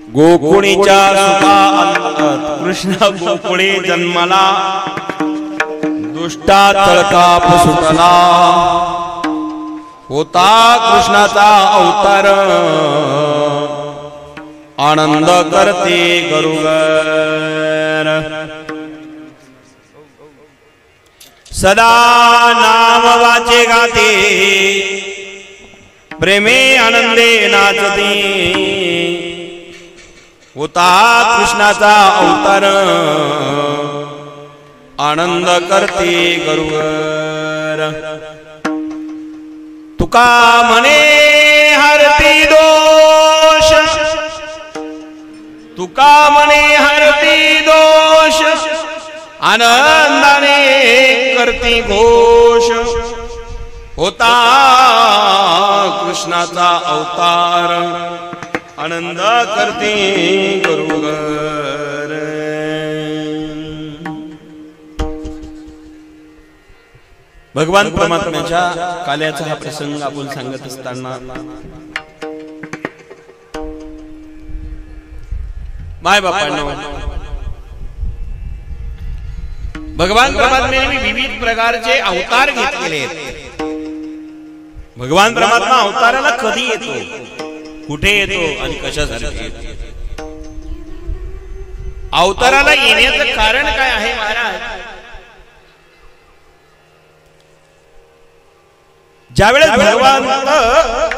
गोकुळीच्या सुखा कृष्ण गोकुळे जन्मला, दुष्टा तळकाप सुटला, होता कृष्णाचा अवतार, आनंद करते गरुगर। सदा नाम वाचे गाते, प्रेमे आनंदे नाचते, होता कृष्णाचा अवतार, आनंद करते गरुगर। तुका म्हणे हरती दोष, तुका म्हणे हरती दोष, आनंदाने करती घोष, होता कृष्णाचा अवतार, आनंद करते गरुगर। भगवान परमात्म्याच्या काल्याचा हा प्रसंग आपण सांगत असताना माय बापांनो, भगवान परमात्म्याने विविध प्रकारचे अवतार घेतलेले आहेत। भगवान परमात्मा अवताराला कधी येतो, कुठे येतो आणि कशासाठी येतो? अवताराला येण्याचं कारण काय आहे महाराज? ज्यावेळेस भगवान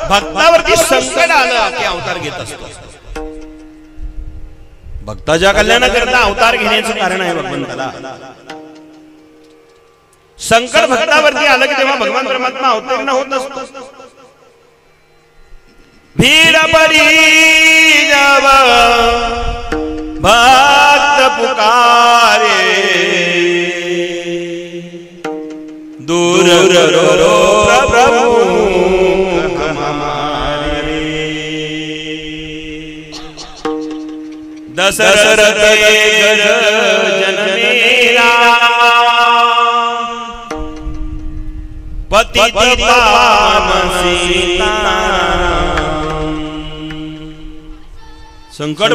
भक्तावरती संकट आलं की अवतार घेत असतो। भक्ताच्या कल्याणाकरता अवतार घेण्याचं कारण आहे भगवंताला। संकट भक्तावरती आलं की तेव्हा भगवान परमात्मा अवतीर्ण होत असतो। भीड़ पड़ी जब भक्त पुकारे, दूर रो प्रभु हमारे, दशरथ के जन मेरा, पतित पावन सीता, संकट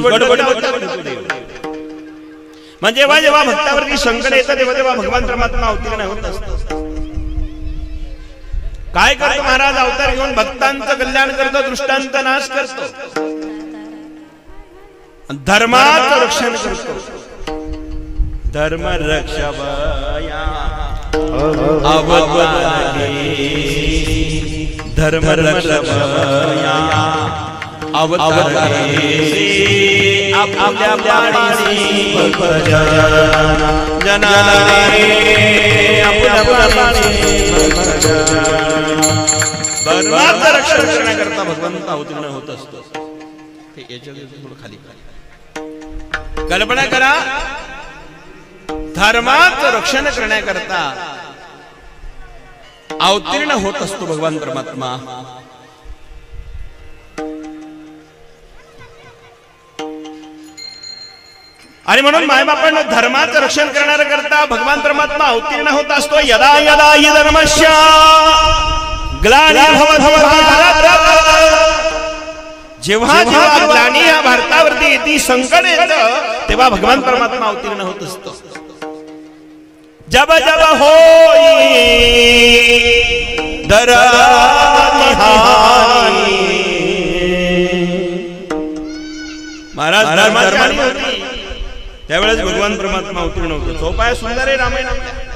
म्हणजे जेव्हा भक्तावरती संकट येतं तेव्हा भगवान परमात्मा अवतीर्ण होत असतो। काय करतो महाराज? अवतार घेऊन भक्तांचं कल्याण करतो, दृष्टांत नाश करतो, धर्माचं रक्षण करतो। धर्म रक्षावया अवतार घे, धर्म रक्षावया अवतार घे, आपल्या प्राणीसी जनाला रे, आपल्या प्राणीसी धर्माचं रक्षण करण्याकरता भगवंत अवतीर्ण होत असतो। खाली कल्पना करा, धर्माचं रक्षण करण्याकरता अवतीर्ण होत असतो भगवान परमात्मा। आणि म्हणून मायबापांना धर्माचं रक्षण करण्याकरता भगवान परमात्मा अवतीर्ण होत असतो। यदा यदा हि धर्मस्य ग्लानिर्भवति भारत, जेव्हा जेव्हा ग्लानी या भारतावरती येते, संकट येतं, तेव्हा भगवान परमात्मा अवतीर्ण होत असतो। जब जब होई धर्म हानी, महाराज धर्मानी होती त्यावेळेस भगवान परमात्मा अवतीर्ण होतो। सोपाय सुंदर आहे रामायणामध्ये।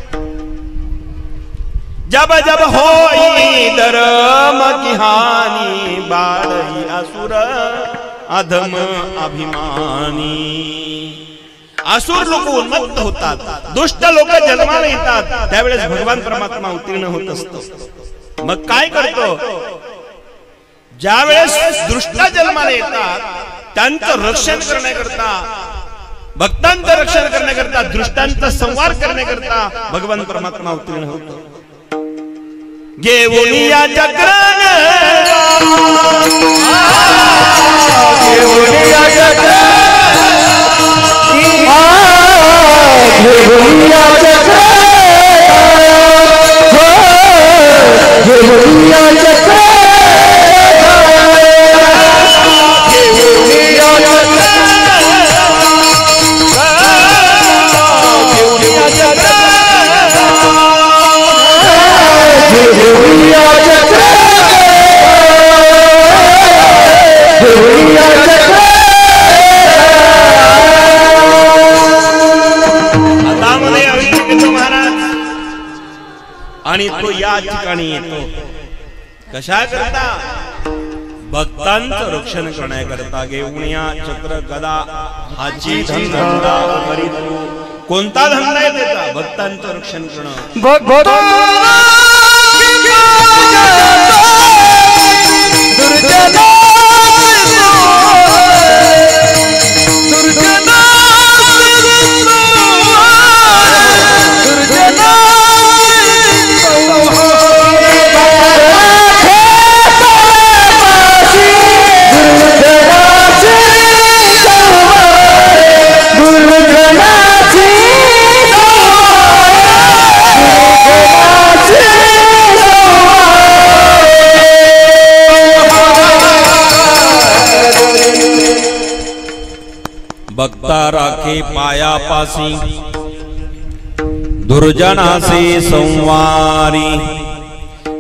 जब जब होई धर्म की हानी, बाळी असुर अधम अभिमानी, असुर लोक उन्मत्त होतात, दुष्ट लोक जन्माला येतात, त्यावेळेस भगवान परमात्मा अवतीर्ण होत असतो। मग काय करतो? ज्यावेळेस दुष्ट जन्माला येतात त्यांचं रक्षण करण्याकरता, भक्तांचं रक्षण करण्याकरता, दृष्टांचा संवार करण्याकरता भगवान परमात्मा अवतीर्ण होतो। घेऊन या चक्रान, घेऊन या चक्रान, घेऊन या चक्रान, घेऊन या चक्रान, घेऊन या चक्रान, या ठिकाणी येतो कशा करता भक्तांचं रक्षण करण्याकरता घेऊन या चक्र गदा हाची धंदा करीतो कोणता धंदा आहे त्याचा भक्तांचं रक्षण करणं भक्ता राखे पायापासी दुर्जनाचे संवारी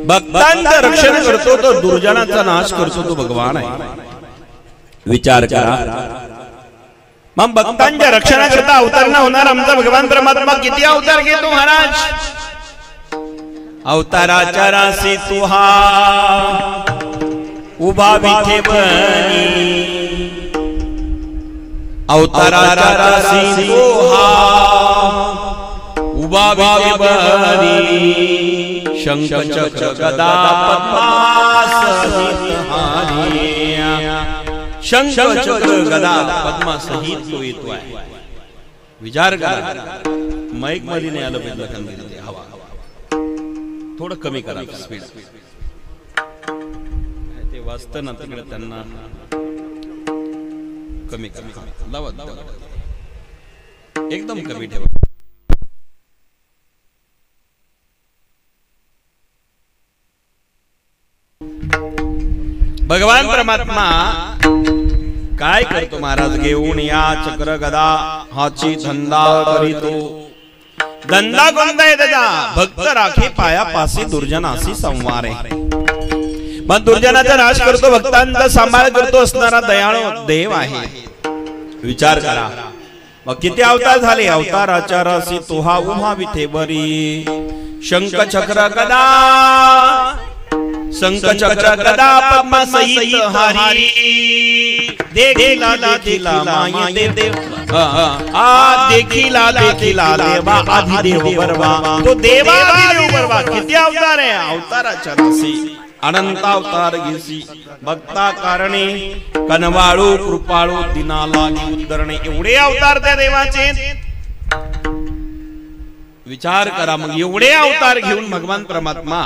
भक्तांचं रक्षण करतो तो दुर्जनाचा नाश करतो तो भगवान आहे विचार करा मग भक्तांच्या रक्षणाकरता अवतार न होणार आमचा भगवान परमात्मा किती अवतार घेतो महाराज अवताराच्या राशी तुहा उभा विठे बनी अवताराच्या राशी तुहा उभा विठे बनी शंख चक्र गदा पद्मासहित हारिया शंख चक्र गदा पद्मासहित तो येतो आहे विचार करा माईक मध्ये नाही आलं पाहिजे लखन हवा थोडं कमी करा स्पीड ते वाचतं ना तिकडे त्यांना कमी कमी लावा एकदम कमी ठेवा भगवान परमात्मा काय करतो महाराज घेऊन या चक्र गदा हाची धंदा करीतो धंदा कोणता आहे त्याचा भक्त राखे पायापासी दुर्जनाशी संवारे मग दुर्जनाचा नाश करतो भक्तांचा सांभाळ करतो असणारा दयाळू देव आहे विचार करा मग किती अवतार झाले अवताराच्या राशी तुहा उमा विथे बरी शंख चक्र गदा शंख चक्र गदा पद्मा सहित हारी देखिला देखिला माये देव आ देखिला देखिला देवा आदिदेव बरवा तो देवा आदिदेव बरवा किती अवतार आहे अवताराच्या राशी अनंत अवतार घेसी भक्ता कारणे कनवाळू कृपाळू दिनाला उद्धरणे एवढे अवतार त्या देवाचे विचार करा मग एवढे अवतार घेऊन भगवान परमात्मा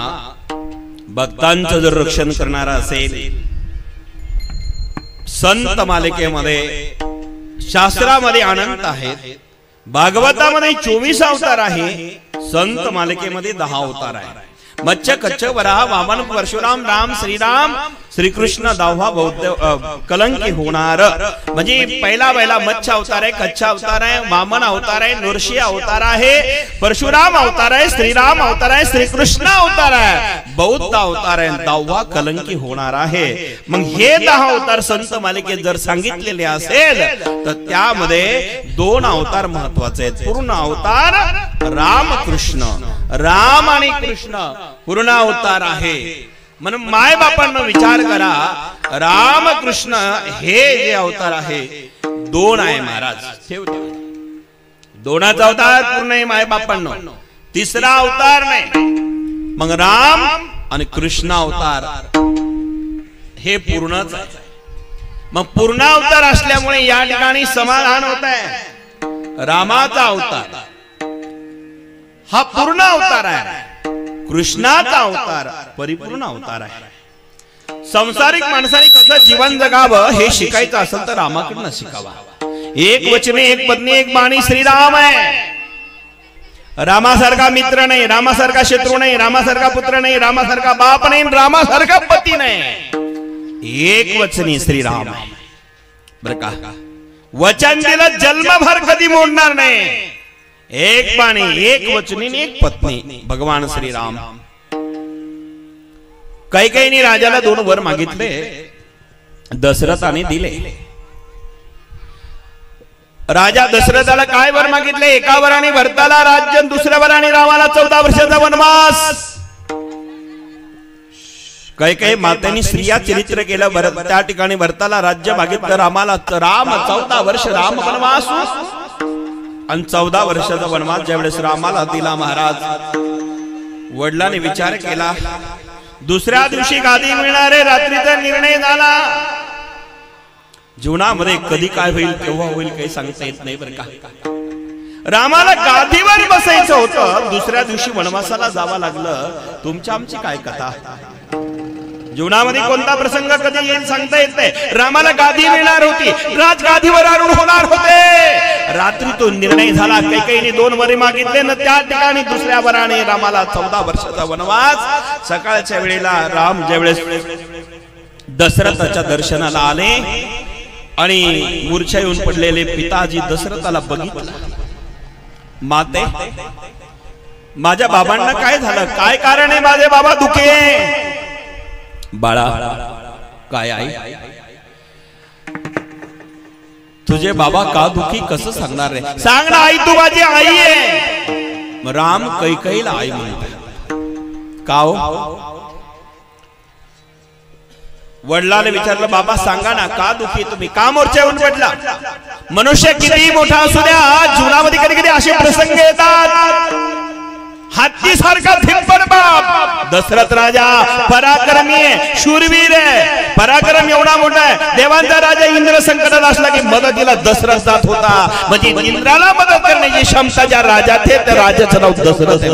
भक्तांचं जर रक्षण करणारा असेल संत मालिकेमध्ये शास्त्रामध्ये अनंत आहेत भागवतामध्ये 24 अवतार आहे संत मालिकेमध्ये 10 अवतार आहे मत्स्य कच्छ वराह वामन परशुराम राम श्रीराम श्रीकृष्ण 10वा बौद्ध कलंकी होणार म्हणजे पहिला मत्स्य अवतार आहे कच्छ अवतार आहे वामन अवतार आहे नृसिंह अवतार आहे परशुराम अवतार आहे श्रीराम अवतार आहे श्रीकृष्ण अवतार आहे बौद्ध अवतार आहे 10वा कलंकी होणार आहे मग हे 10 अवतार संत मालिकेत जर सांगितलेले असेल तर त्यामध्ये 2 अवतार महत्वाचे आहेत पूर्ण अवतार रामकृष्ण राम आणि कृष्ण पूर्ण अवतार आहे म्हणून माय बापांना विचार करा रामकृष्ण हे जे अवतार आहे 2 आहे महाराज ठेवते 2चा अवतार पूर्ण आहे माय बापांना तिसरा अवतार नाही मग राम आणि कृष्ण अवतार हे पूर्णच आहे मग पूर्ण अवतार असल्यामुळे या ठिकाणी समाधान होत आहे रामाचा अवतार हा पूर्ण अवतार आहे कृष्णाचा अवतार परिपूर्ण अवतार आहे संसारिक माणसाने कसं जीवन जगावं हे शिकायचं असेल तर रामाकडनं शिकावा एक वचने एक पत्नी एक बाणी श्रीराम आहे रामासारखा मित्र नाही रामासारखा शत्रू नाही रामासारखा पुत्र नाही रामासारखा बाप नाही रामासारखा पती नाही एक वचनी श्रीराम आहे बर का वचन दिलं जन्मभर कधी मोडणार नाही एक बाणी एक वचनी एक पत्नी भगवान श्रीराम कैकेयीने राजाला 2 वर मागितले दशरथाने दिले राजा दशरथाला काय वर मागितले एका वराने भरताला राज्य दुसऱ्या वराने रामाला 14 वर्षाचा वनवास काही मातांनी स्त्रिया चरित्र केलं. त्या ठिकाणी भरताला राज्य मागितलं रामाला. राम 14 वर्ष राम वनवास आणि 14 वर्षाचा वनवास ज्यावेळेस रामाला दिला महाराज, वडिलांनी विचार केला दुसऱ्या दिवशी गादी मिळणारे. रात्रीचा निर्णय झाला. जीवनामध्ये कधी काय होईल केव्हा होईल काही सांगता येत नाही बरं का. रामाला गादीवर बसायचं होतं, दुसऱ्या दिवशी वनवासाला जावं लागलं. तुमच्या आमची काय कथा. जीवनामध्ये कोणता प्रसंग कधी येईल सांगता येत नाही. रामाला गादी मिळणार होती, राज गादीवर आरूढ होणार होते. रात्री तो निर्णय झाला. कैकेयीने 2 वरे मागितले ना त्या ठिकाणी दुसऱ्या वराने रामाला 14 वर्षाचा वनवास. सकाळच्या वेळेला राम ज्यावेळेस दशरथाच्या दर्शनाला आले आणि मूर्छा येऊन पडलेले पिताजी दशरथाला बघितलं. माते माझ्या बाबांना काय झालं, काय कारण आहे माझे बाबा दुखे. बाळा काय आई, तुझे बाबा का दुखी कसं सांगणार रे. सांग ना आई, तू माझी आई आहे. राम कैकेयीला आई म्हणतो. का हो. वडिलांनी विचारलं बाबा सांगा ना का दुखी तुम्ही, का मोर्चा येऊन पडला. मनुष्य किती मोठा असू द्या जीवनामध्ये कधी कधी असे प्रसंग येतात. हत्ती सारखा धिप्पर बाप दशरथ राजा पराक्रमी आहे, शूरवीर आहे, पराक्रम एवढा मोठा आहे. देवांचा राजा इंद्र संकटात असला की मदतीला दशरथ जात होता. म्हणजे इंद्राला मदत करण्याची क्षमता ज्या राजात आहे त्या राजाचं नाव दशरथ आहे.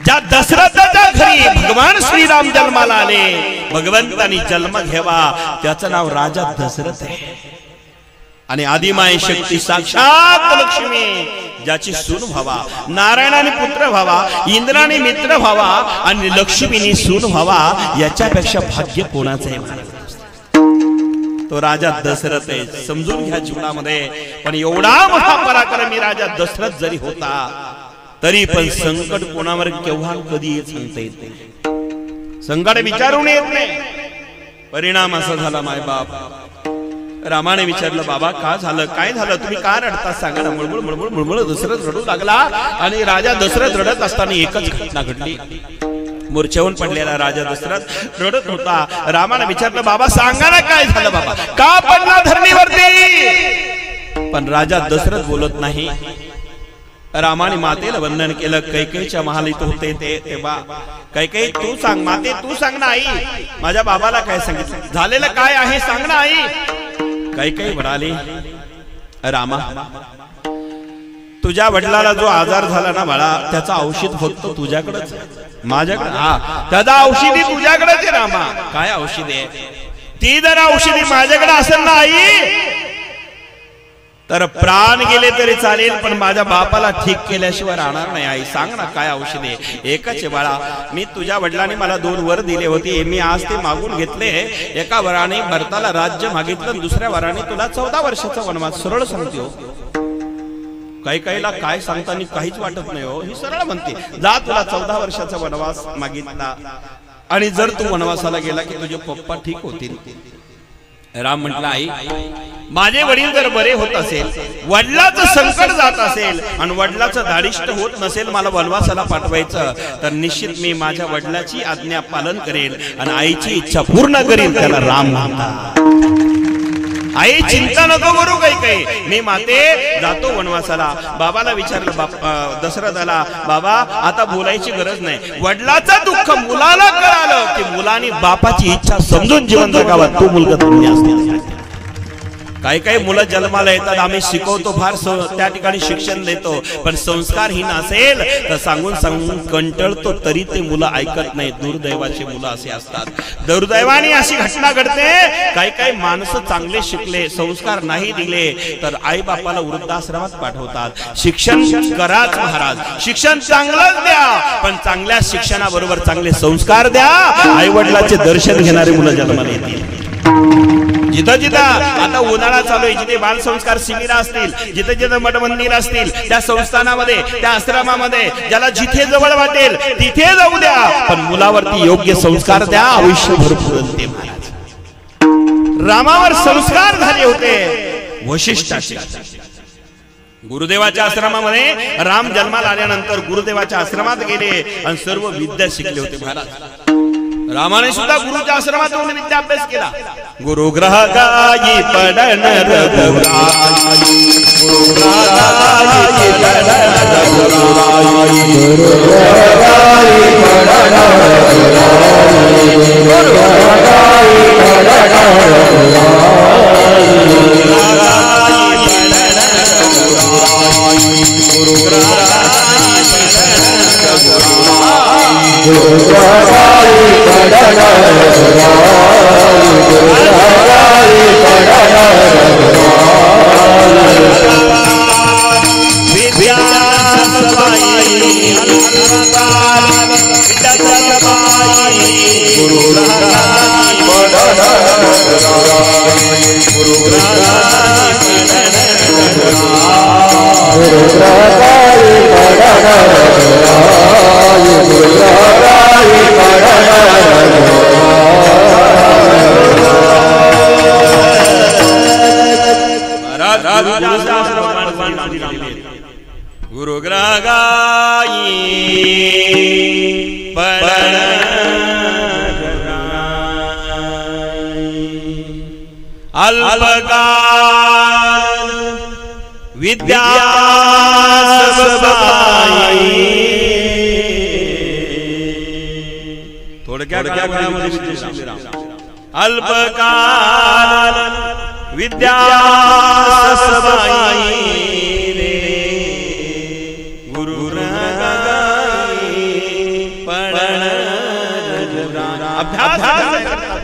ज्या दशरथाच्या घरी भगवान श्रीराम जन्माला आले, भगवंतानी जन्म घ्यावा, त्याचं नाव राजा दशरथ आहे. आणि आदिमाय शक्ती साक्षात लक्ष्मी ज्याची सून व्हावा, नारायणाने पुत्र व्हावा, इंद्राने मित्र व्हावा आणि लक्ष्मीने सून व्हावा, याच्यापेक्षा भाग्य कोणाचं आहे. तो राजा दशरथ आहे. समजून घ्या जीवनामध्ये. पण एवढा मोठा पराक्रमी राजा दशरथ जरी होता तरी पण संकट कोणावर केव्हा कधी येत सांगता येत नाही. संकट विचारून येत नाही. परिणाम असा झाला माय बाप. रामाने विचारलं बाबा का झालं, काय झालं, तुम्ही का रडता सांगा ना. मुळमुळ मुळमुळ मुळमुळ दशरथ रडू लागला. आणि राजा दशरथ रडत असताना एकच घटना घडली. मूर्छेवून पडलेला राजा दशरथ रडत होता. रामाने विचारलं बाबा सांगा ना काय झालं बाबा, का पडला धरणीवरती. पण राजा दशरथ बोलत नाही. रामाने मातेला वंदन केलं. कैकेयीच्या महालीत होते ते तेव्हा कैकेयी तू सांग, माते तू सांग ना आई, माझ्या बाबाला काय सांगितलं, झालेलं काय आहे सांग ना आई. कैकेयी म्हणाली रामा तुझ्या वडिलाला जो आजार झाला ना बाळा, त्याचं औषध फक्त तुझ्याकडेच, माझ्याकडे. हा त्याचा औषधी तुझ्याकडेच आहे रामा. काय औषध आहे ती जर औषधी माझ्याकडे असेल ना आई तर प्राण गेले तरी चालेल, पण माझ्या बापाला ठीक केल्याशिवाय राहणार नाही. आई सांग ना काय औषध आहे. एकच आहे बाळा, मी तुझ्या वडिलांनी मला 2 वर दिले होते, मी आज ते मागून घेतले. एका वराने भरताला राज्य मागितलं, दुसऱ्या वराने तुला 14 वर्षाचा वनवास. सरळ सांगते हो. कैकेयीला काय सांगताना काहीच वाटत नाही हो. ही सरळ म्हणते जा तुला 14 वर्षाचा वनवास मागितला आणि जर तू वनवासाला गेला की तुझे पप्पा ठीक होतील. राम म्हटला आई माझे वडील जर बरे होत असेल, वडिलाचं संकट जात असेल आणि वडिलाचं धाडिष्ट होत नसेल मला वनवासाला पाठवायचं, तर निश्चित मी माझ्या वडिलाची आज्ञा पालन करेल आणि आईची इच्छा पूर्ण करेल. त्याला राम म्हणतात. आई चिंता नको करू कैकेयी, मी माते जातो वनवासाला. बाबाला विचारलं दशरथाला बाबा आता बोलायची गरज नाही. वडिलाचं दुःख मुलाला कळालं की मुलाने बापाची इच्छा समजून जीवन जगावं. तू मुलगा धन्य असते. काही मुलं जन्माला येतात, आम्ही शिकवतो फार, त्या ठिकाणी शिक्षण देतो, पण संस्कारहीन असेल तर सांगून सांगून कंटाळतो तरी ते मुलं ऐकत नाही. दुर्दैवाचे मुलं असे असतात. दुर्दैवाने अशी घटना घडते. काही माणसं चांगले शिकले, संस्कार नाही दिले तर आई बापाला वृद्धाश्रमात पाठवतात. शिक्षण कराच महाराज, शिक्षण चांगलंच द्या, पण चांगल्या शिक्षणाबरोबर चांगले संस्कार द्या. आई वडिलांचे दर्शन घेणारे मुलं जन्माला येतील. जिथं जिथं आता उन्हाळा चालू आहे, जिथे बाल संस्कार शिबिर असतील, जिथे जिथे मठ मंदिर असतील, त्या संस्थानामध्ये त्या आश्रमामध्ये ज्याला जिथे जवळ वाटेल तिथे जाऊ द्या, पण मुलावरती योग्य संस्कार द्या. आयुष्यभर पुरते. रामावर संस्कार झाले होते वशिष्ठाचे. गुरुदेवाच्या आश्रमामध्ये राम जन्माला आल्यानंतर गुरुदेवाच्या आश्रमात गेले आणि सर्व विद्या शिकले होते महाराज. रामाने सुद्धा गुरुच्या आश्रमात येऊन विद्या अभ्यास केला. गुरुग्रह गायी पडन रघुराई, गुरुग्रहाई पडन रघुराई, गुरुग्रहाई पडन रघुराई, गुरुग्रहाई पडन अल्पकाल विद्या थोडक्यात अल्पकाल विद्या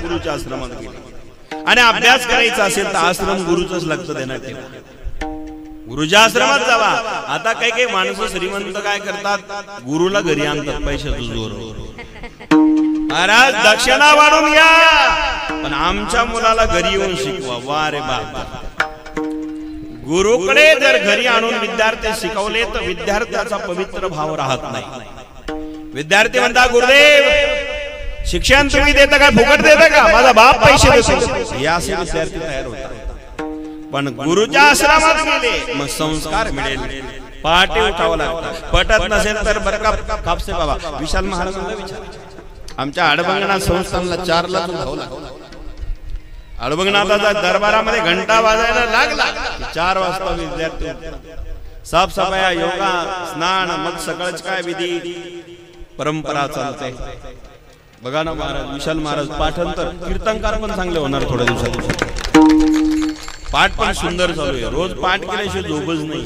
गुरुच्या आश्रमात गेला. आणि अभ्यास करायचा असेल तर आश्रम गुरुचंच लक्ष देण्यात ठेवा. गुरुच्या आश्रमात जावा. आता काही काही माणसं श्रीमंत काय करतात, गुरुला घरी आणतात पैशाचं जोर. महाराज दक्षिणा वाढून घ्या पण आमच्या मुलाला घरी येऊन शिकवा. वा रे बाप. गुरुकडे जर घरी आणून विद्यार्थी शिकवले तर विद्यार्थ्याचा पवित्र भाव राहत नाही. विद्यार्थी म्हणता गुरुदेव शिक्षण तुम्ही देता का, फुकट देता का, माझा बाप पैसे देतो, हे असे विद्यार्थी तयार होतात. पण गुरुच्या आश्रमात गेले मग संस्कार मिळेल. पहाटे उठावं लागतं. पटत नसेल तर बरं का कापसे बाबा विशाल महाराजांना विचार. आमच्या अडबंगनाथ संस्थानला 4 ला धावू लागला. अडबंगनाथाच्या दरबारामध्ये घंटा वाजायला लागला 4 वाजता विद्यार्थी साफसफाया, योगा, स्नान, मग सकाळच काय विधी परंपरा चालते. बघा ना महाराज विशाल महाराज पाठांतर कीर्तनकार पण चांगले होणार थोड्या दिवसात. पाठ पण सुंदर चालू आहे. रोज पाठ केल्याशिवाय झोपच नाही.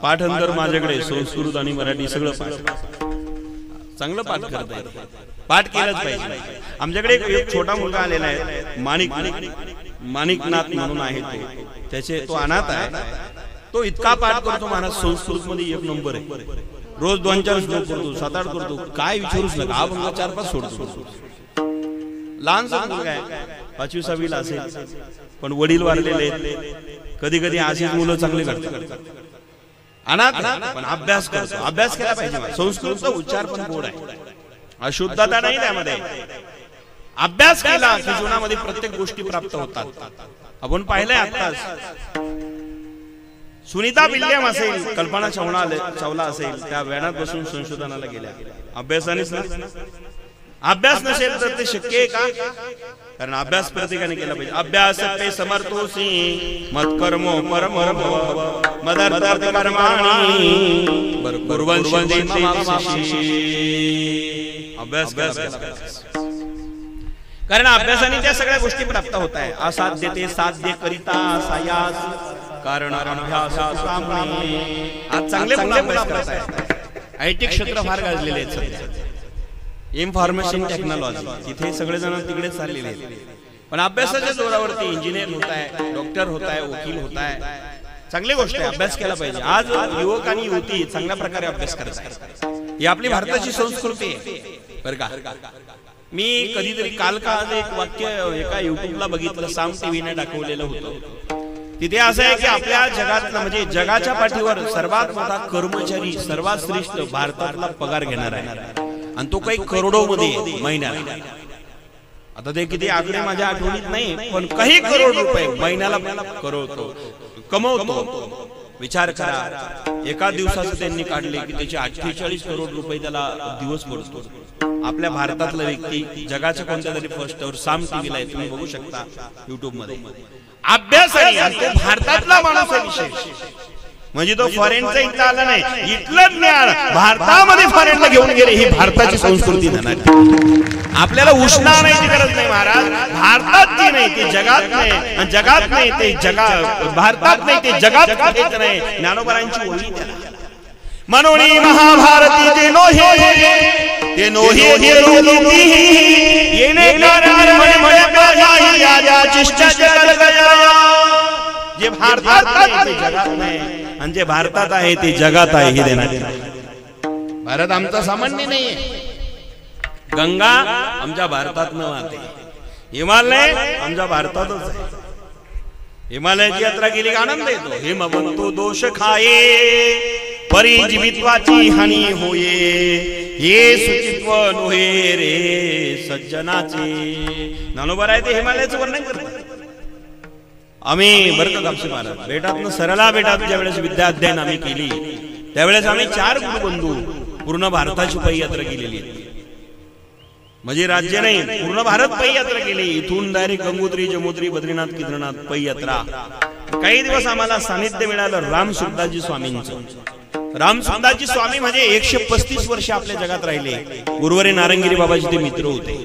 पाठांतर माझ्याकडे संस्कृत आणि मराठी सगळं पाठ चांगलं पाठ करता येतं. पाठ केलंच पाहिजे. आमच्याकडे एक छोटा मुलगा आलेला आहे माणिकनाथ म्हणून आहे. त्याचे तो अनाथ आहे. तो इतका पाठ करतो महाराज संस्कृत मध्ये 1 नंबर आहे. रोज 2-4 श्लोक करतो, 7-8 करतो. काय विचारूच नका. अभंग 4-5 सोडतो. लहानसा मुलगा आहे 5वी-6वी ला असेल पण वडील वारलेले आहेत. कधी कधी अशीच मुलं चांगली करतात. अनाथ पण अभ्यास करतो. अभ्यास केला पाहिजे. संस्कृतचा उच्चार पण गोड आहे. अशुद्धता नाही त्यामध्ये. अभ्यास केला की जीवनामध्ये प्रत्येक गोष्टी प्राप्त होतात. आपण पाहिलंय आताच सुनीता विल्यम असेल, कल्पना चावला असेल, त्या व्यानात बसून संशोधनाला गेल्या. अभ्यासानेच ना. अभ्यास नसेल तर ते शक्य आहे का? कारण अभ्यास प्रत्येकाने केला पाहिजे. अभ्यास पे समर्थोसी मत कर्मो परम मदर्थार्थ कर्माणि कुर्वन्ति अभ्यास कारण अभ्यासाने त्या सगळ्या गोष्टी प्राप्त होत आहे. असाध्य ते साध्य करिता सायास कारण अभ्यास. आज चांगले अभ्यास करत आहेत. आयटी क्षेत्र फार गाजलेले आहेत सध्या. इन्फॉर्मेशन टेक्नॉलॉजी तिथे सगळेजण तिकडे चाललेले आहेत. पण अभ्यासाच्या जोरावरती इंजिनियर होत आहे, डॉक्टर होत आहे, वकील होत आहे. चांगली गोष्ट आहे. अभ्यास केला पाहिजे. आज युवक आणि युवती चांगल्या प्रकारे अभ्यास करत आहेत. ही आपली भारताची संस्कृती आहे बरं का. मी कधीतरी काल एक वाक्य एका युट्यूबला बघितलं, साम टीव्हीने दाखवलेलं होतं. तिथे असं आहे की आपल्या जगातला म्हणजे जगाच्या पाठीवर सर्वात मोठा कर्मचारी, सर्वात श्रेष्ठ भारतातला पगार घेणार आहे. आणि तो काही करोडो मध्ये महिन्याला. आता ते किती आकडे माझ्या आठवणीत नाही पण काही करोड रुपये महिन्याला कमवतो. विचार करा, एका दिवसाचं त्यांनी काढले की त्याचे 48 करोड रुपये त्याला दिवस पडतो. आपल्या भारतातला व्यक्ती जगाच्या कोणत्या तरी फर्स्टवर साम टीव्हीला आहे, तुम्ही बघू शकता युट्यूब मध्ये. अभ्यास आहे, तो भारतातला माणूस आहे विशेष, म्हणजे तो फॉरेनचा इथं आला नाही, इथलं ज्ञान भारतामध्ये फॉरेनला घेऊन गेले. ही भारताची संस्कृती नाही. आपल्याला उष्णाची गरज नाही महाराज, भारतात ती नाही ते जगात नाही, आणि जगात नाही ते भारतात नाही ते जगात कुठेच नाही. ज्ञानोबरांची ओळी त्याला मनोनी महाभारती ते नोहे येणे कारण मन काही या चिष्टा जगत गया. जे भारतात नाही ते जगात नाही, आणि जे भारतात आहे ते जगात आहे. हे देण्यात भारत आमचा सामान्य नाहीये. गंगा आमच्या भारतात न वाहते, हिमालय आमच्या भारतातच आहे. हिमालयाची यात्रा केली का आनंद येतो. हिमवंतो दोष खाये परी जीवित्वाची हानी होये, हे सुचित्व नोहे रे सज्जनाचे. ज्ञानोबा आहे ते हिमालयाचं वर्णन करतात. आम्ही बरं का कापसे महाराज बेटातनं सरला बेटात ज्या वेळेस विद्या अध्ययन आम्ही केली त्यावेळेस आम्ही 4 गुरुबंधू पूर्ण भारताची पदयात्रा केलेली आहे. म्हणजे राज्य नाही, पूर्ण भारत पदयात्रा केली. इथून डायरेक्ट गंगोत्री जमोत्री बद्रीनाथ केदारनाथ पदयात्रा. काही दिवस आम्हाला सानिध्य मिळालं रामसुखदासजी स्वामींचं. रामसुखदासजी स्वामी म्हणजे 135 वर्ष आपल्या जगात राहिले. गुरुवारी नारंगिरी बाबाजी ते मित्र होते.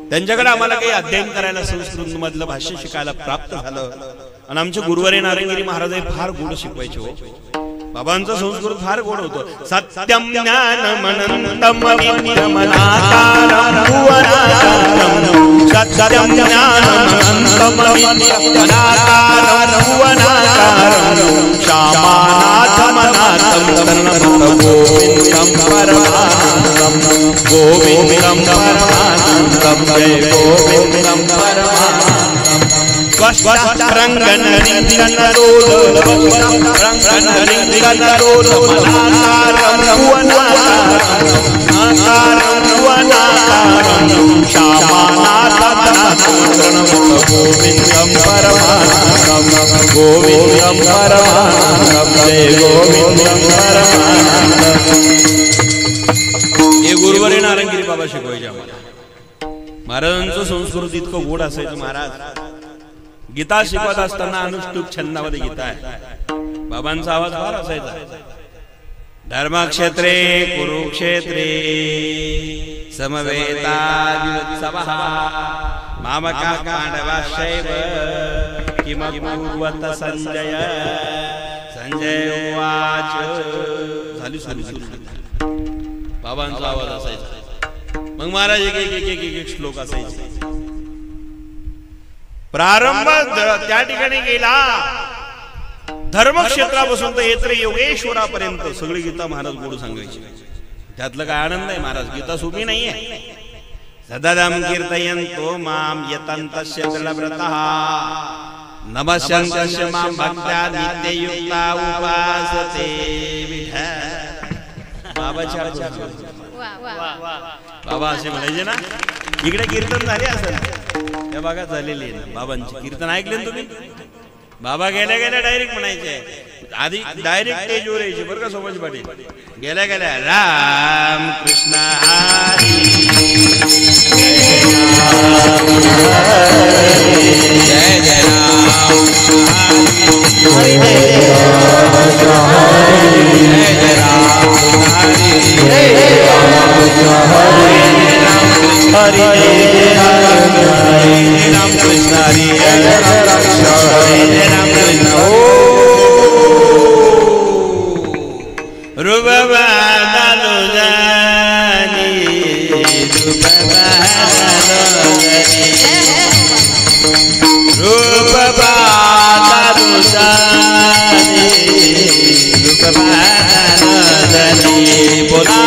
त्यांच्याकडे आम्हाला काही अध्ययन करायला संस्कृत मधलं भाष्य शिकायला प्राप्त झालं. आणि आमचे गुरुवारी नारंगिरी महाराज फार गोड शिकवायचे हो. बाबांचं संस्कृत फार गोड होतं. सत्यम ज्ञानम अनंतम विद्यम अनाकारम भुवनाकारम. सत्यम ज्ञानम अनंतम विद्यम अनाकारम भुवनाकारम. श्यामानाथम अनाथम तन्नम गोविंदम परमानंदम. गोविंदम परमानंदम जय गोविंदम परमानंदम. रंगन रिंगन रोल रंगन रिंगन रोल मनाकारम भुवनाकारम. आकारम भुवनाकारम. श्यामानाथम तन्नम गोविंदम परमानंदम. गोविंदम परमानंदम जय गोविंदम परमानंदम. हे गुरुवारी नारंगिरी बाबा शिकवायचे आम्हाला. महाराजांचं संस्कृत इतकं गोड असायचं. महाराज गीता शिकवत असताना अनुष्टुप छंदामध्ये गीता आहे. बाबांचा आवाज फार असायचा. धर्मक्षेत्रे कुरुक्षेत्रे समवेतायुत्सवः मामका पांडवाश्चैव किमकुर्वत संजय. संजय उवाच. झाली बाबांचा आवाज असायचा. मग महाराज एक श्लोक असायचे. प्रारंभ त्या ठिकाणी गेला धर्मक्षेत्रापासून तर येत्र योगेश्वरापर्यंत सगळी गीता महाराज गोड सांगायची. त्यातलं काय आनंद आहे महाराज. गीता सोपी नाहीये. सदादम कीर्तयन्तो माम यतन्तस्य दृढव्रतः नमस्यन्तस्य माम भक्त्या नित्ययुक्ता उपासते विठ्ठल. बाबा असे म्हणायचे ना. इकडे कीर्तन झाले असेल त्या भागात झालेली आहे ना बाबांची. कीर्तन ऐकले ना तुम्ही. बाबा गेल्या गेल्या डायरेक्ट म्हणायचे. आधी डायरेक्ट स्टेजवर यायचे बरं का सोमज पाटील. गेल्या गेल्या राम कृष्ण हरी जय जय राम हरी जय जय राम हरी जय राम कृष्ण हरी जय राम कृष्ण. रूप बदलू जानी रूप बदलू रूप बदलू जानी रूप बदलू बोला.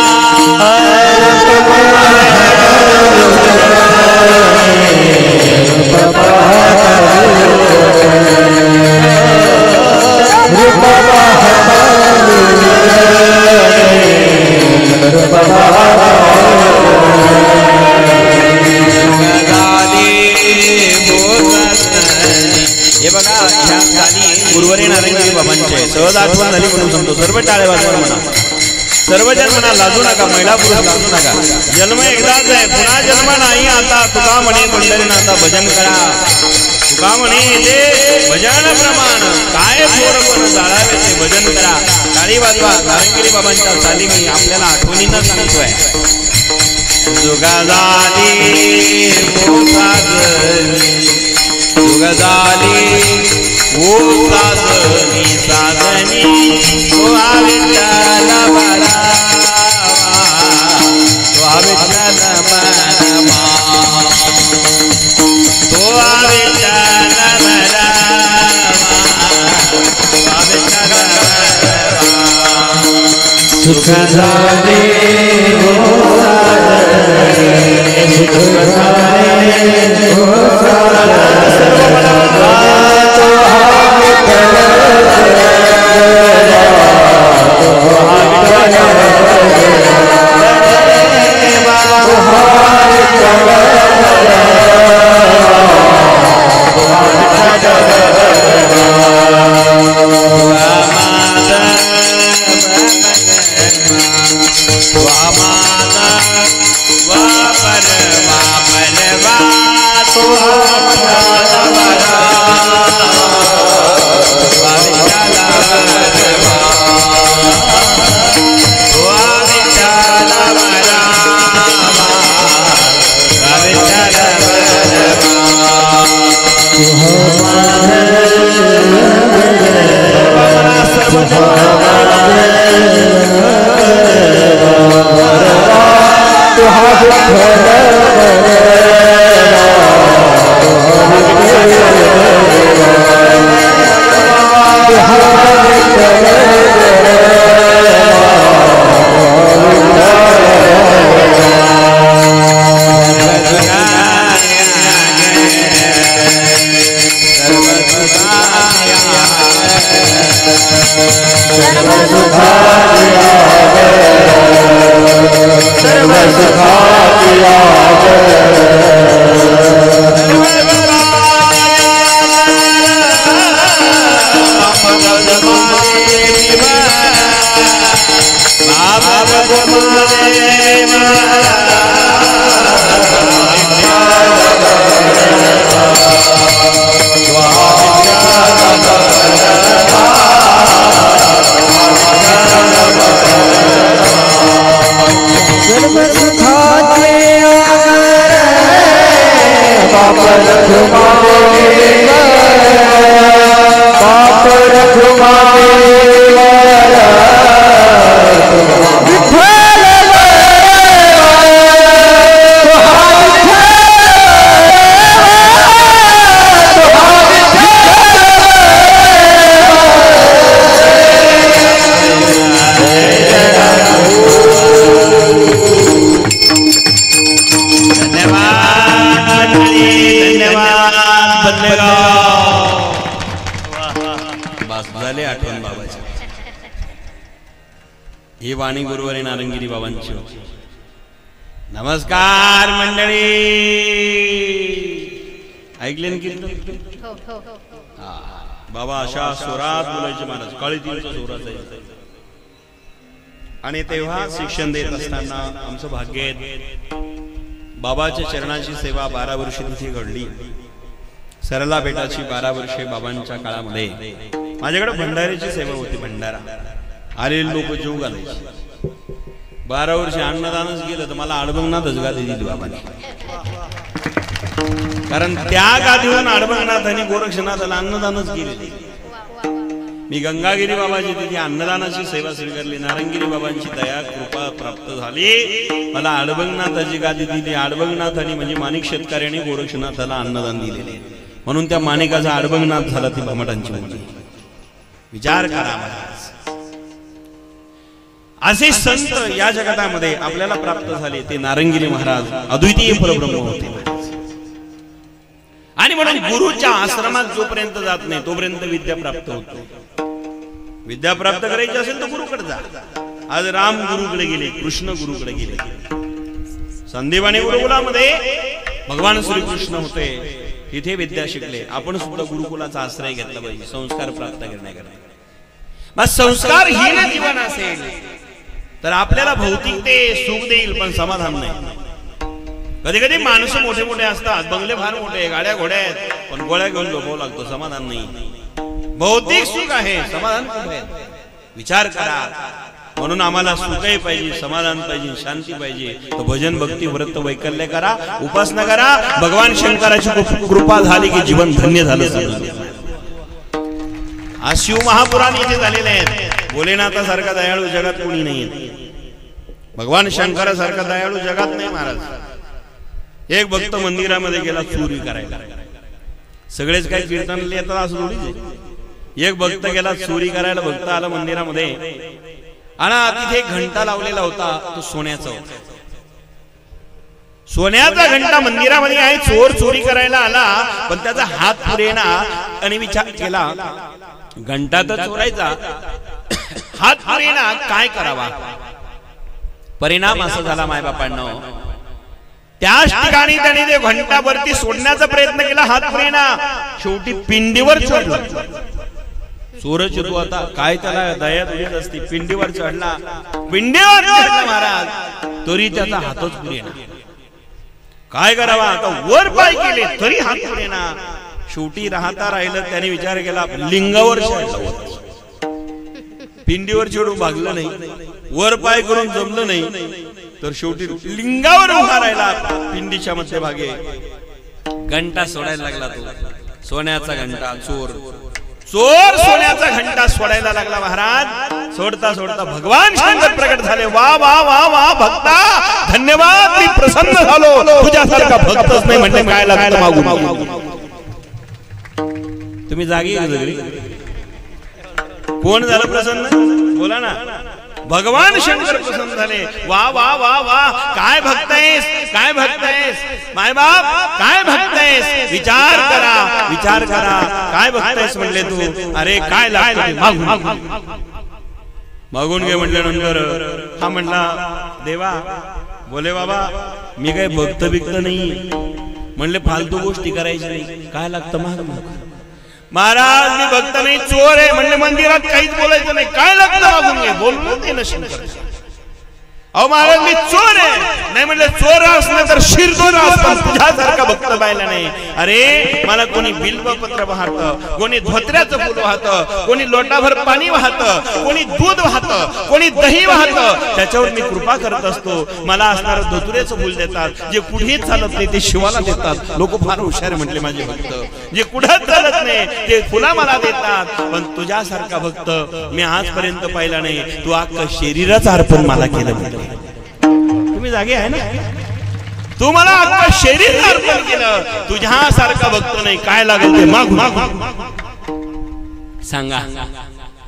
हे बघा ह्या गाणी गुरुवारी नारायणगिरी बाबांचे सहज आठवण झाली म्हणून सांगतो. सर्व टाळे वाजवा म्हणा. सर्वजण म्हणा लाजू नका, महिला पुरुष लाजू नका. जन्म एकदाच आहे, पुन्हा जन्म नाही आता. तुका म्हणे पंढरीनाथा भजन करा. तुका म्हणे ते भजन प्रमाण काय थोर पण जाळावे ते भजन करा. टाळी वाजवा. नारायणगिरी बाबांच्या साली मी आपल्याला आठवणीनं सांगतोय. जुगा झाली ओ साजनी, जुगा झाली ओ साजनी, साजनी तो विठ्ठल बरावा, तो विठ्ठल बरावा, तो विठ्ठल बरावा, तो विठ्ठल बरावा. सुख झाले ओ साजनी, सुख झाले ओ ही वाणी गुरुवारी नारायणगिरी बाबांची. नमस्कार मंडळी. ऐकले ना कीर्तन? बाबा अशा स्वरात बोलायचे महाराज, काळीतीचा स्वरात आहे. आणि तेव्हा शिक्षण देत असताना आमचं भाग्य आहे, बाबाच्या चरणाची सेवा 12 वर्ष तिथे घडली. सरला बेटाची 12 वर्षे बाबांच्या काळामध्ये माझ्याकडे भंडाऱ्याची सेवा होती. भंडारा आलेले लोक जीव घालायचे. 12 वर्ष अन्नदानच गेलं तर मला अडबंगनाथच गादी दिली बाबांनी. कारण त्या गादीवरून अडबंगनाथ आणि गोरक्षनाथाला अन्नदानच केले. मी गंगागिरी बाबाची तिथे अन्नदानाची सेवा स्वीकारली. नारायणगिरी बाबांची दया कृपा प्राप्त झाली. मला अडबंगनाथाची गादी दिली. अडबंगनाथाने म्हणजे माणिक शेतकऱ्याने गोरक्षनाथाला अन्नदान दिलेले, म्हणून त्या माणिकाचा अडबंगनाथ झाला ती भमटांची मुलगी. विचार करा महाराज, असे संत या जगतामध्ये आपल्याला प्राप्त झाले. ते नारायणगिरी महाराज अद्वितीय परब्रह्म होते. आणि म्हणून गुरुच्या आश्रमात जोपर्यंत जात नाही तोपर्यंत विद्या प्राप्त होत. विद्या प्राप्त करायची असेल तर गुरुकडे जा. आज राम गुरुकडे गेले, कृष्ण गुरुकडे गेले. संदीपानी गुरुकुलामध्ये भगवान श्रीकृष्ण होते. तिथे विद्या शिकले. आपण सुद्धा गुरुकुलाचा आश्रय घेतला पाहिजे संस्कार प्राप्त करण्याकरता. मग संस्कारहीन जीवन असेल तर आपल्याला भौतिक ते सुख देईल पण समाधान नाही. कधी कधी माणसं मोठे मोठे असतात, बंगले फार मोठे, गाड्या घोड्या आहेत, पण गोळ्या घेऊन झोपावं लागतो, समाधान नाही. भौतिक सुख आहे, समाधान कुठे आहे? विचार करा. म्हणून आम्हाला सुखही पाहिजे, समाधान पाहिजे, शांती पाहिजे. तर भजन भक्ती व्रत वैकल्य करा, उपासना करा. भगवान शंकराची कृपा झाली की जीवन धन्य झालं. आज शिव महापुराण इथे झालेले आहेत. भोलेनाथासारखा दयाळू जगात कोणी नाही. भगवान शंकरासारखा दयाळू जगात नाही महाराज. एक भक्त मंदिरामध्ये गेला चोरी करायला. सगळेच काही कीर्तनले येतात असं थोडीच. एक भक्त गेला चोरी करायला. भक्त आला मंदिरामध्ये आणि तिथे घंटा लावलेला होता, तो सोन्याचा होता. सोन्याचा घंटा मंदिरामध्ये आहे. चोर चोरी करायला आला पण त्याचा हात पुरेना आणि विचार केला घंटा तर चोरायचा, हात पुरेना, काय करावा. परिणाम असा झाला मायबापांना, त्याच ठिकाणी त्याने ते घंटा वरती सोडण्याचा प्रयत्न केला, हात पुरेना. शेवटी पिंडीवर चढला. चोरच येतो आता, काय त्याला दया थोडीच असते. पिंडीवर चढला, पिंडीवर चढला महाराज, तरी त्याचा हातच पुरेना. काय करावा आता, वर पाय केले तरी हात पुरेना. शेवटी राहता राहिलं. त्याने विचार केला लिंगावर चढला. पिंडीवर चढून भागलं नाही, वर पाय करून जमलं नाही, तर शेवटी लिंगावर उभा राहिला. पिंडीच्या मध्यभागी घंटा सोडायला लागला. तो सोन्याचा घंटा. चोर सोन्याचा घंटा सोडायला लागला महाराज. सोडता सोडता भगवान शंकर प्रकट झाले. वा वा वा वा भक्ता, धन्यवाद, मी प्रसन्न झालो. तुझ्यासारखा भक्तच नाही म्हणजे काय लागतं मागून. तुम्ही जागी जगली. कोण झालं प्रसन्न? बोला ना. भगवान शंकर प्रसन्न झाले. वा वा वा वा, काय भक्त आहेस, काय भक्त आहेस मायबाप, काय भक्त आहेस. विचार करा, विचार करा, काय भक्त आहेस म्हणले तू. अरे काय लागतं मागून घे म्हटल्यानंतर हा म्हणला देवा, बोले बाबा मी काय भक्त बिक्त नाही म्हणले, फालतू गोष्टी करायची नाही, काय लागतं माग. महाराज मी भक्त नाही, चोर आहे म्हणले, मंदिरात काहीच बोलायचं नाही, काय लागतं मागून घे. बोलतो ते नशीब. अहो महाराज मी चोर आहे नाही म्हणले, चोर असलं तर शिरदोर असतात, तुझ्यासारखा भक्त पाहिला नाही. अरे मला कोणी बिल्वपत्र वाहत, कोणी धोत्र्याचं फुल वाहत, कोणी लोटाभर पाणी वाहत, कोणी दूध वाहत, कोणी दही वाहत, त्याच्यावर मी कृपा करत असतो. मला असणारं धोत्र्याचं फुल देतात, जे पुढेच चालत नाही ते शिवाला देतात. लोक फार हुशार आहे म्हटले माझे भक्त, जे कुठंच चालत नाही ते फुला मला देतात. पण तुझ्यासारखा भक्त मी आजपर्यंत पाहिला नाही. तू अख्खं शरीराचं अर्पण मला केलं. तुम्ही जागे आहे ना. तू मला अख्खं शरीर अर्पण केलं. तुझ्यासारखा भक्त नाही, काय लागेल ते मागू सांगा.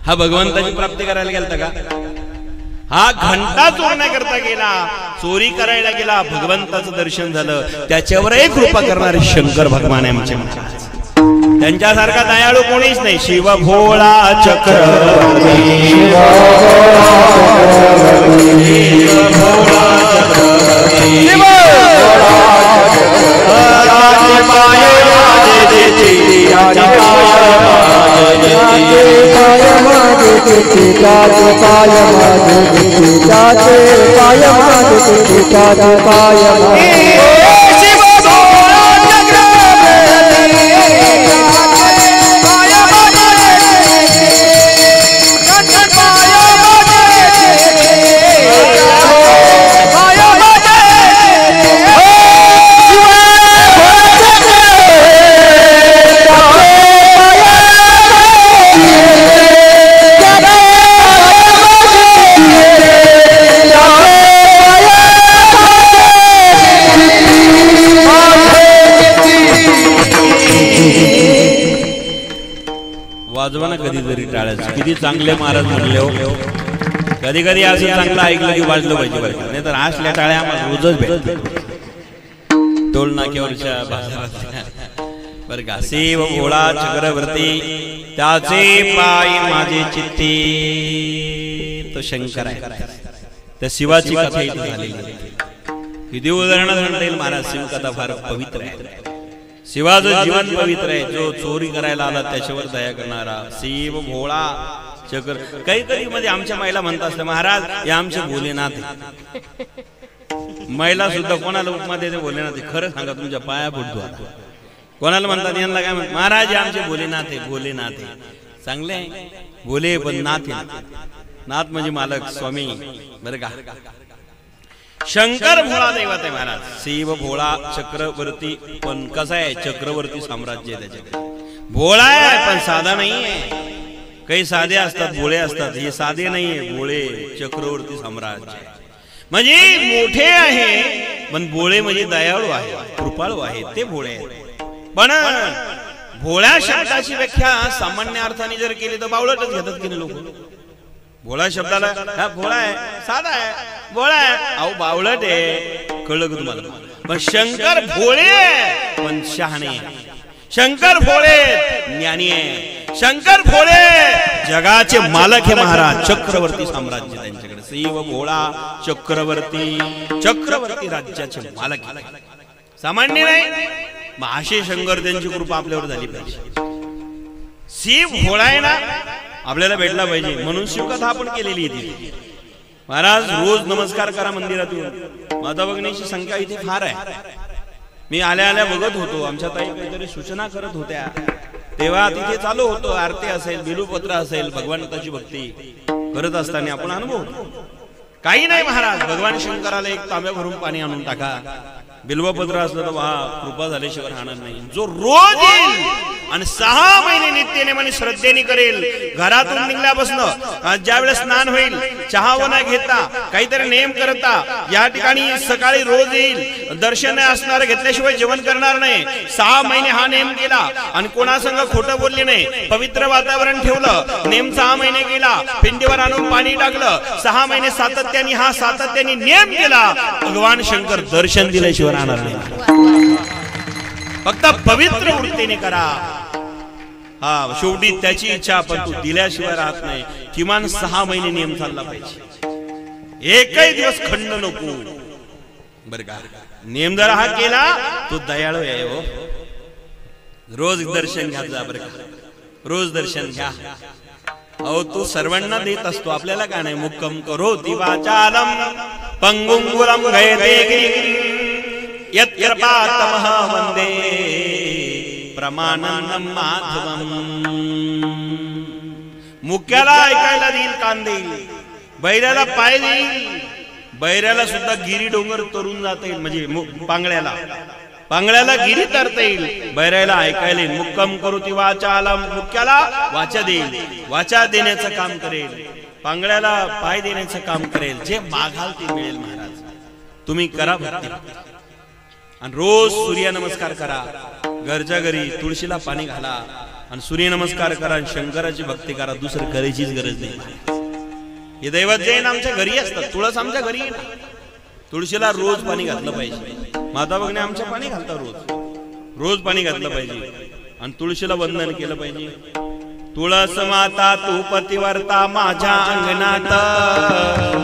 हा भगवंताची प्राप्ती करायला गेलता का? हा घंटा चोरण्याकरता गेला, चोरी करायला गेला, भगवंताचं दर्शन झालं. त्याच्यावरही कृपा करणारे शंकर भगवान आहे आमचे. त्यांच्यासारखा दयाळू कोणीच नाही. शिव भोळा चक्रवर्ती, वाजवाना कधीतरी टाळायचं. किती चांगले महाराज म्हणले हो. कधी कधी असं चांगलं ऐकलं की वाजलं पाहिजे बरं का, नाही तर असल्या टाळ्या आम्हाला रोजच भेटतात टोल नाक्यावरच्या बाजारात बरं का. शिव भोळा चक्रवर्ती, त्याचे पाय माझे चित्ती. तो शंकर आहे. त्या शिवाची कथा इथे झालेली. किती उदाहरणं म्हणता येईल महाराज. शिवकथा फार पवित्र आहे. शिवाचं जीवन पवित्र आहे. जो चोरी करायला आला त्याच्यावर दया करणारा शिव भोळा चक्र. काही मध्ये आमच्या महिला म्हणतात असतात महाराज हे आमचे भोलेनाथ आहे. महिला सुद्धा कोणाला उपमा देते भोलेनाथ. खरं सांगा तुमच्या पाया पडतो. कोणाला म्हणतात यांना काय म्हणतात महाराज हे आमचे भोलेनाथ आहे. भोलेनाथ आहे चांगले आहे भोले पण नाथ आहे. नाथ म्हणजे मालक स्वामी बरं का. शंकर भोळा दैवत आहे महाराज. शिव भोळा चक्रवर्ती पण कसा आहे चक्रवर्ती साम्राज्य आहे त्याच्याकडे. भोळा आहे पण साधा नाहीये. काही साधे असतात भोळे असतात. हे साधे नाहीये भोळे चक्रवर्ती साम्राज्य म्हणजे मोठे आहे पण भोळे म्हणजे दयाळू आहे कृपाळू आहे ते भोळे आहेत. पण भोळ्या शब्दाची व्याख्या सामान्य अर्थाने जर केली तर बावळटच घेतात की लोक. भोळा शब्दाला हा भोळा आहे साधा आहे भोळा आहे अहो बावळट आहे कळलं का तुम्हाला. पण शंकर भोळे पण शहाणे. शंकर भोळे ज्ञानी आहे. शंकर भोळे जगाचे मालक हे महाराज. चक्रवर्ती साम्राज्य त्यांच्याकडे. शिव भोळा चक्रवर्ती राज्याचे मालक सामान्य नाही. असे शंकर त्यांची कृपा आपल्यावर झाली पाहिजे. शिव भोळा आहे ना आपल्याला भेटला पाहिजे म्हणून शिवकथा आपण केलेली आहे. महाराज रोज नमस्कार करा मंदिरातून. माता भगिनीची संख्या इथे फार आहे. मी आल्या बघत होतो आमच्या ताई काहीतरी सूचना करत होत्या तेव्हा तिथे चालू होतो. आरती असेल बिलूपत्र असेल भगवंताची भक्ती करत असताना आपण अनुभवतो. काही नाही महाराज भगवान शंकराला एक तांब्या भरून पाणी आणून टाका. बिल्वपत्र असलं तर कृपा झाल्याशिवाय राहणार नाही. जो रोज येईल आणि 6 महिने नित्यनेमाने श्रद्धेने करेल. घरातून निघल्यापासून ज्या वेळेस स्नान होईल चहा न घेता काहीतरी नेम करता या ठिकाणी सकाळी रोज येईल. दर्शन असणार घेतल्याशिवाय जेवण करणार नाही. 6 महिने हा नेम केला आणि कोणासंग खोटं बोलले नाही. पवित्र वातावरण ठेवलं. नेम 6 महिने केला. पिंडीवर आणून पाणी टाकलं. 6 महिने सातत्याने नेम केला. भगवान शंकर दर्शन दिल्याशिवाय राहणार नाही. फक्त पवित्र वृत्तीने करा. हा शेवटी त्याची इच्छा पण तू दिल्याशिवाय राहत नाही. किमान 6 महिने नियम चालला पाहिजे. एकही दिवस खंड नको बर का. नियम जर हा केला तो दयाळू आहे हो. रोज दर्शन घ्या जा बर का. रोज दर्शन घ्या. अहो तू सर्वांना देत असतो आपल्याला का नाही. मुक्कम करोति वाचालम पंगुंगुरम गयते यत्कृपातमः वंदे प्रमाणं माधवम. मुक्याला ऐकायला देईल कान देईल. बैराला पाय देईल. बैराला सुद्धा गिरी डोंगर तरून जाता येईल. म्हणजे पांगळ्याला गिरी तरता येईल. बैराला ऐकायला येईल. मुक्कम करोति वाचालम. मुक्याला वाचा देईल. वाचा देण्याचं काम करेल. पांगळ्याला पाय देण्याचं काम करेल. जे मागाल ते मिळेल महाराज. तुम्ही करा भक्ती आणि रोज सूर्य नमस्कार करा. घरच्या घरी तुळशीला पाणी घाला आणि सूर्य नमस्कार करा आणि शंकराची भक्ती करा. दुसरं करायचीच गरज नाही. हे दैवत जैन आमच्या घरी असतात. तुळस आमच्या घरी. तुळशीला रोज पाणी घातलं पाहिजे. माता भगिनी आमच्या पाणी घालतात. रोज पाणी घातलं पाहिजे आणि तुळशीला वंदन केलं पाहिजे. तुळस माता तू पतिवर्ता माझ्या अंगणात.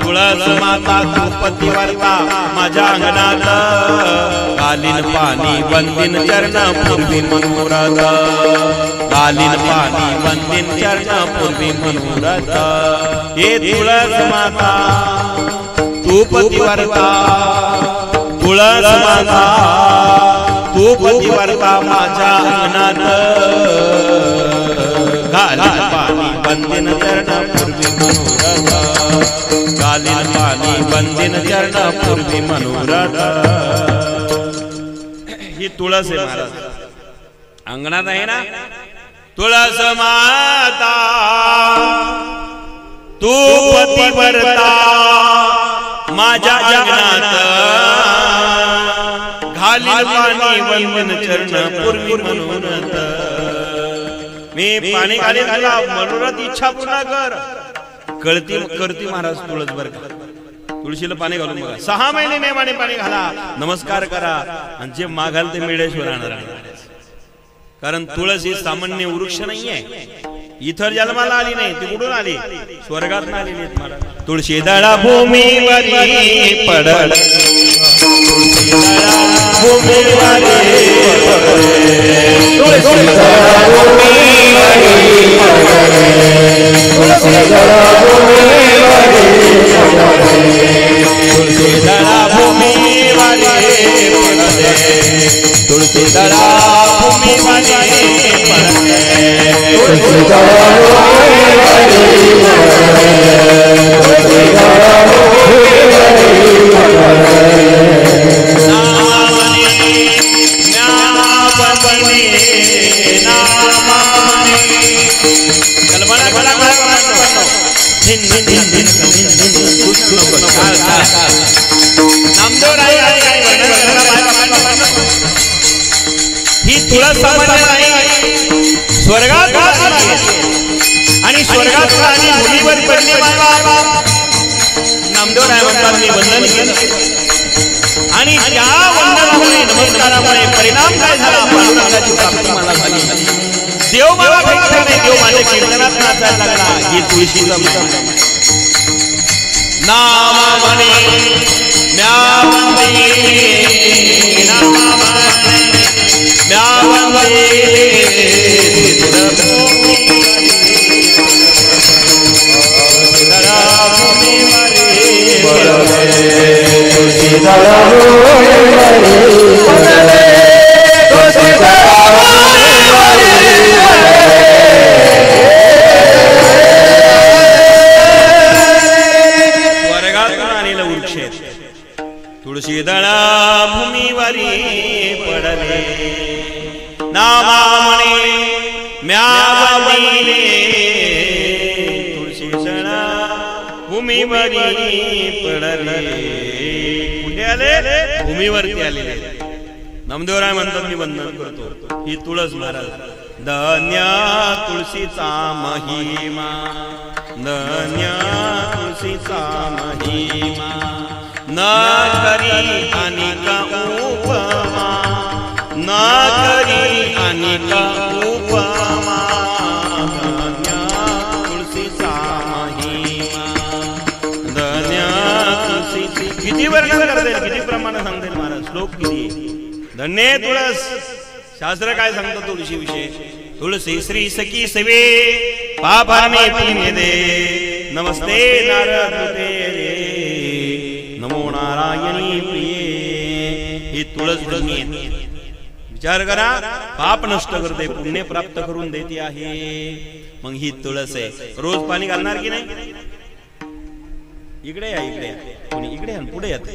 तुळस माता तू पतिवर्ता माझ्या अंगणात. कालीन पाणी वंदिन चरण पूर्वी मनोरथ. कालीन पाणी वंदिन चरण पूर्वी मनोरथ. हे तुळस माता तू पतिवर्ता. तुळस माता तू पतिवर्ता माझ्या अंगणात. कालीन पाणी वंदिन चरण पूर्वी मनोरथ. कालीन पाणी वंदिन चरण पूर्वी मनोरथ. ही तुळस आहे महाराज. अंगणात आहे ना. तुळस माता तू पतिव्रता माझ्या अंगणात. घालील पाणी वंदन चरण पूर्वी मनोरथ. मी पाणी घालीन तुला मनोरथ इच्छा पूर्ण कर. करती महाराज तुळस बर का. तुळशीला पाणी घालून बघा. 6 महिने नेमाने पाणी घाला. नमस्कार करा आणि जे मागाल ते मिळेश्वर राहणार. कारण तुळस ही सामान्य वृक्ष नाहीये. इतर जन्माला आली नाही. ती कुठून आली. स्वर्गात आलेली. तुळशी दळा भूमीवरी पडल स्वर्गात आणि स्वर्गात मुलीवर पडले नामदेव राय म्हणतात मी वंदन केलं आणि त्या वंदनामुळे नमस्कारामुळे परिणाम काय झाला पांडुरंगाची प्राप्ती मला झाली देव मला भेटला नाही देव माझ्या कीर्तनात नाचायला लागला ही तुळशीचा नाम म्हणे म्या वंदे नाम म्या वंदे तुळशी दळा भूमीवरी पडले नामा म्हणे म्या वंदिले तुळशी दळा भूमीवरी पडले कुठे आले भूमीवरती आलेले नामदेवराय म्हणतात मी वंदन करतो ही तुळस महाराज धन्य तुळशीचा महिमा धन्य तुळशीचा महिमा न करी अनिका उपमा न करी अनिका उपमा धन्य तुळशीचा महिमा धन्य तुळशीची किती वर्णन करते किती प्रमाण सांगते महाराज श्लोक किती धन्य तुळस शास्त्र काय सांगतं तुळशी विषय तुळसी श्री सखी सवे पापाने पुण्य दे नमस्ते नारद ते नमो नारायणी प्रिये ही तुळस धन्य विचार करा पाप नष्ट करते पुण्य प्राप्त करून देते आहे मग ही तुळस आहे रोज पाणी घालणार की नाही इकडे या इकडे कोणी इकडे पुढे येत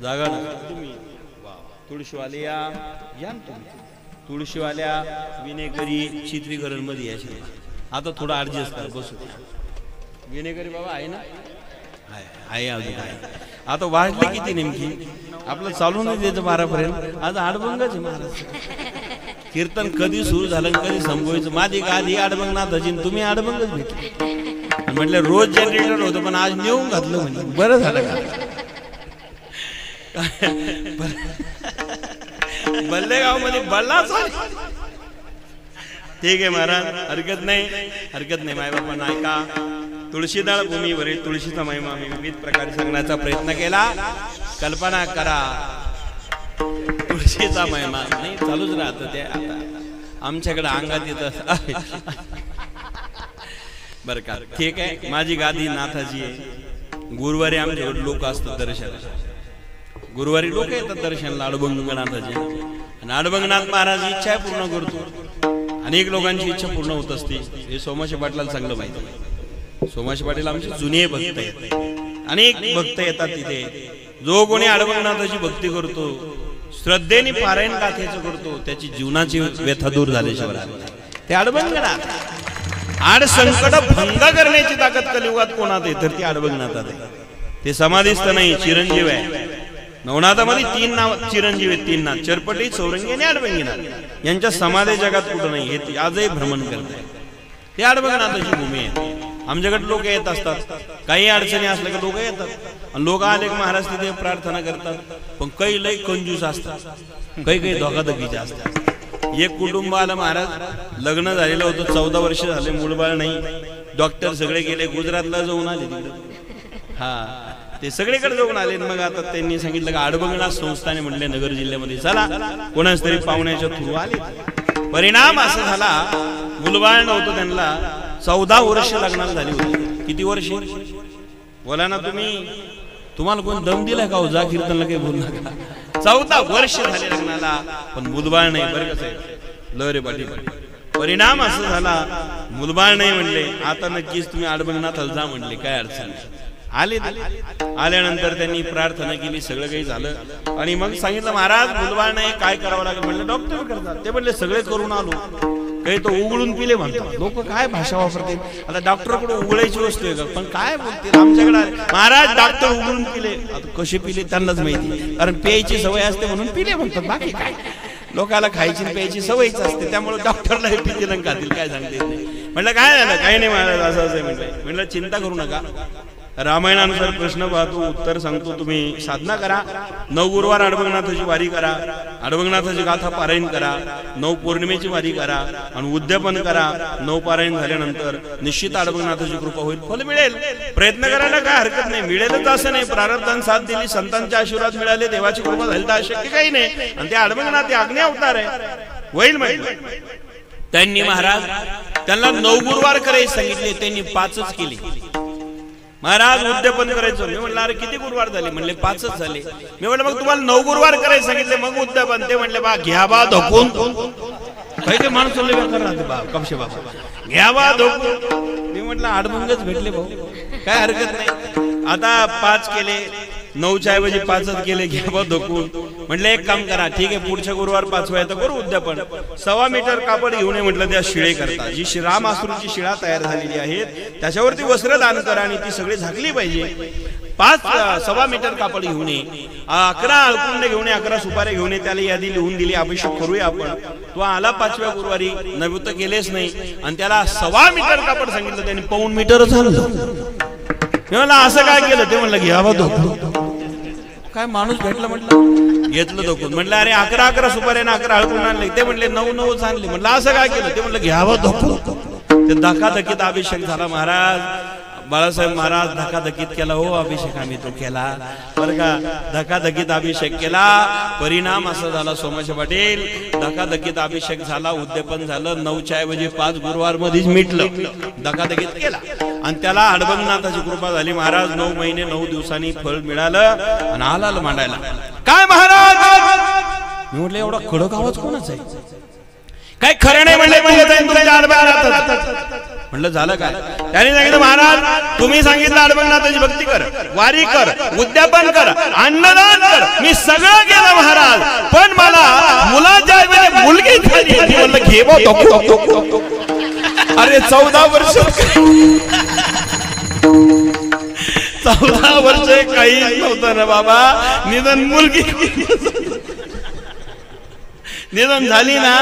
जागा तुम्ही तुळशीवाले या तुम्ही तुळशीवाल्या विनेकरी चित्रीकरण मध्ये यायचे आता थोडा ऍडजस्ट कर बसू विनेकरी बाबा आहे ना आहे अजून आहे आता वाजले किती नेमकी आपलं चालू नाही द्यायचं 12 पर्यंत आज आडबंगच आहे महाराज कीर्तन कधी सुरू झालं कधी संपवायचं माझी आधी आडबंग ना धजीन तुम्ही आडबंगच भेटले म्हटलं रोज जनरेटर होतं पण आज नेऊन घातलं म्हणजे बरं झालं का बल्लेगाव मध्ये बल्लाच ठीक आहे महाराज हरकत नाही माय बापांना ऐका तुळशीदाळ भूमीवरील तुळशीचा महिमा मी विविध प्रकारे सांगण्याचा प्रयत्न केला कल्पना करा तुळशीचा महिमा नाही चालूच राहत ते आता आमच्याकडे अंगात येत बर का ठीक आहे माझी गादी नाथाची आहे गुरुवारी आमच्याकडे लोक असतात दर्शनाला गुरुवारी लोक येतात दर्शनाला आडबंगनाथाचे आणि आडबंगनाथ महाराज इच्छा पूर्ण करतो अनेक लोकांची इच्छा पूर्ण होत असते हे सोमाशी पाटलाला चांगलं माहिती सोमाशी पाटील आमचे जुने भक्त आहेत अनेक भक्त येतात तिथे जो कोणी आडबंगनाथाची भक्ती करतो श्रद्धेने पारायण गाथेचं करतो त्याची जीवनाची व्यथा दूर झाल्याशिवाय ते आडबंगनाथ आड संकट भंग करण्याची ताकद कलियुगात कोणात आहे तर ती आडबंगनाथात आहे ते समाधीस्थ नाही चिरंजीव आहे नवनाथामध्ये 3 नाव चिरंजीव आहेत 3 नाव चरपटी चौरंगी आणि आडबंगनाथ यांच्या समाधी जगात कुठं नाही हे आजही भ्रमण करतात ते आडबंगनाथाची भूमी आहे आमच्याकडे लोक येत असतात काही अडचणी असल्या की लोक येतात आणि लोक आले की महाराज तिथे प्रार्थना करतात पण काही लई कंजूस असतात काही धोकाधकीचे असतात एक कुटुंब आलं महाराज लग्न झालेलं होतं 14 वर्ष झाले मूलबाळ नाही डॉक्टर सगळे गेले गुजरातला जाऊन आले तिकडे हा ते सगळीकडे जाऊन आले. मग आता त्यांनी सांगितलं का अडबंगनाथ संस्थाने म्हणले नगर जिल्ह्यामध्ये चला, कोणाच तरी पाहुण्याच्या थ्रू आले. परिणाम असा झाला, मुलबाळ नव्हतं त्यांना. 14 वर्ष लग्नाला झाली होती. किती वर्ष बोला ना तुम्ही? तुम्हाला कोण दम दिलाय का? जा कीर्तनला काही बोलू नका. 14 वर्ष झाले लग्नाला, पण मुलबाळ नाही. बरं कसं आहे लरे पाटील. परिणाम असा झाला, मुलबाळ नाही म्हणले. आता नक्कीच तुम्ही अडबंगनाथाला जा म्हणले, काय अडचण नाही. आल्यानंतर त्यांनी प्रार्थना केली, सगळं काही झालं. आणि मग सांगितलं महाराज मुलबाळ नाही, काय करावं लागेल? म्हणलं डॉक्टर करतात. ते म्हणले सगळे करून आलो, काही तो उघडून पिले म्हणतात. लोक काय भाषा वापरते. आता डॉक्टरकडे उघडायची वस्तू आहे का? पण काय बोलते आमच्याकडे महाराज डॉक्टर उघडून पिले. आता कसे पिले त्यांनाच माहिती, कारण प्यायची सवय असते म्हणून पिले म्हणतात. बाकी काय, लोकाला खायची प्यायची सवयच असते, त्यामुळे डॉक्टरला पितील खातील काय सांगते नाही. म्हटलं काय झालं? काही नाही महाराज, असं असं म्हटलं चिंता करू नका. रामायणानुसार प्रश्न पाहतो, उत्तर सांगतो. तुम्ही साधना करा. 9 गुरुवार अडबंगनाथाची वारी करा, अडबंगनाथाची गाथा पारायण करा, 9 पौर्णिमेची वारी करा आणि उद्यापन करा. 9 पारायण झाल्यानंतर निश्चित अडबंगनाथाची कृपा होईल, फल मिळेल. प्रयत्न करायला काय हरकत नाही. मिळेलच असं नाही. प्रारब्धान साथ दिली, संतांचे आशीर्वाद मिळाले, देवाची कृपा झाली तर अशक्य काही नाही. आणि ते अडबंगनाथ ते आज्ञा अवतार आहे, होईल म्हटलं. त्यांनी महाराज त्यांना 9 गुरुवार करायचे सांगितले, त्यांनी 5च केले. महाराज उद्यापन करायचं. मी म्हणलं अरे किती गुरुवार झाले? म्हणले 5च झाले. मी म्हणलं मग तुम्हाला 9 गुरुवार करायचे सांगितले, मग उद्यापन. ते म्हणले बा घ्या बा धोकून. काही ते माणूस राहते बा कपशे बाबा, घ्या बा धोकून. मी म्हटलं अडबंगच भेटले भाऊ, काय हरकत नाही. आता 5 केले, 9च्या ऐवजी 5च केले. घ्या बा धोकून. म्हटलं एक काम करा, ठीक आहे पुढच्या गुरुवार 5 तर करू उद्यापन. 1.25 मीटर कापड घेऊन ये म्हटलं. त्या शिळे करता जी रामासुरूची शिळा तयार झालेली आहे त्याच्यावरती वस्त्र दान करा आणि ती सगळी झाकली पाहिजे. 1.25 मीटर कापड घेऊन ये, 11 अळकुंड घेऊन ये, 11 सुपाऱ्या घेऊन ये. त्याला यादी लिहून दिली, अभिषेक करूया आपण. तो आला 5व्या गुरुवारी, नैवेद्य केलेच नाही आणि त्याला 1.25 मीटर कापड सांगितलं, त्यांनी 1.25 मीटर झालं. मी म्हणलं असं काय केलं? ते म्हणलं घ्यावा धोकून. काय माणूस भेटला म्हटलं, घेतलं धोकून. म्हटलं अरे 11 सुपाऱ्याने 11 हळकून आणले. ते म्हणले 9 आणले. म्हटलं असं काय केलं? ते म्हणलं घ्यावं धोकून. ते धकाधकीत अभिषेक झाला महाराज. बाळासाहेब महाराज धकाधकीत केला हो अभिषेक, आम्ही तो केला बरं का. धकाधकीत अभिषेक केला. परिणाम असा झाला सोमाचे पाटील, धकाधकीत अभिषेक झाला, उद्यापन झालं. 9च्या ऐवजी 5 गुरुवार मध्येच मिटलं. धकाधकीत केला आणि त्याला अडबंगनाथाची कृपा झाली महाराज. 9 महिने 9 दिवसांनी फळ मिळालं आणि आला मांडायला. काय महाराज? मी म्हटलं एवढा कडक आवाज कोणाचा आहे? काय खरं नाही म्हणले तुमच्या अडबंगनाथात. म्हणलं झालं काय? त्याने सांगितलं महाराज तुम्ही सांगितलं अडबंगनाथाची भक्ती कर, वारी कर, उद्यापन कर, अन्नदान कर, मी सगळं केलं महाराज. पण मला मुलाच्या ऐवजी मुलगी झाली. म्हणलं घे बो. अरे 14 वर्ष 14 वर्ष काही नव्हतं ना बाबा. निधन मुलगी निधन झाली ना,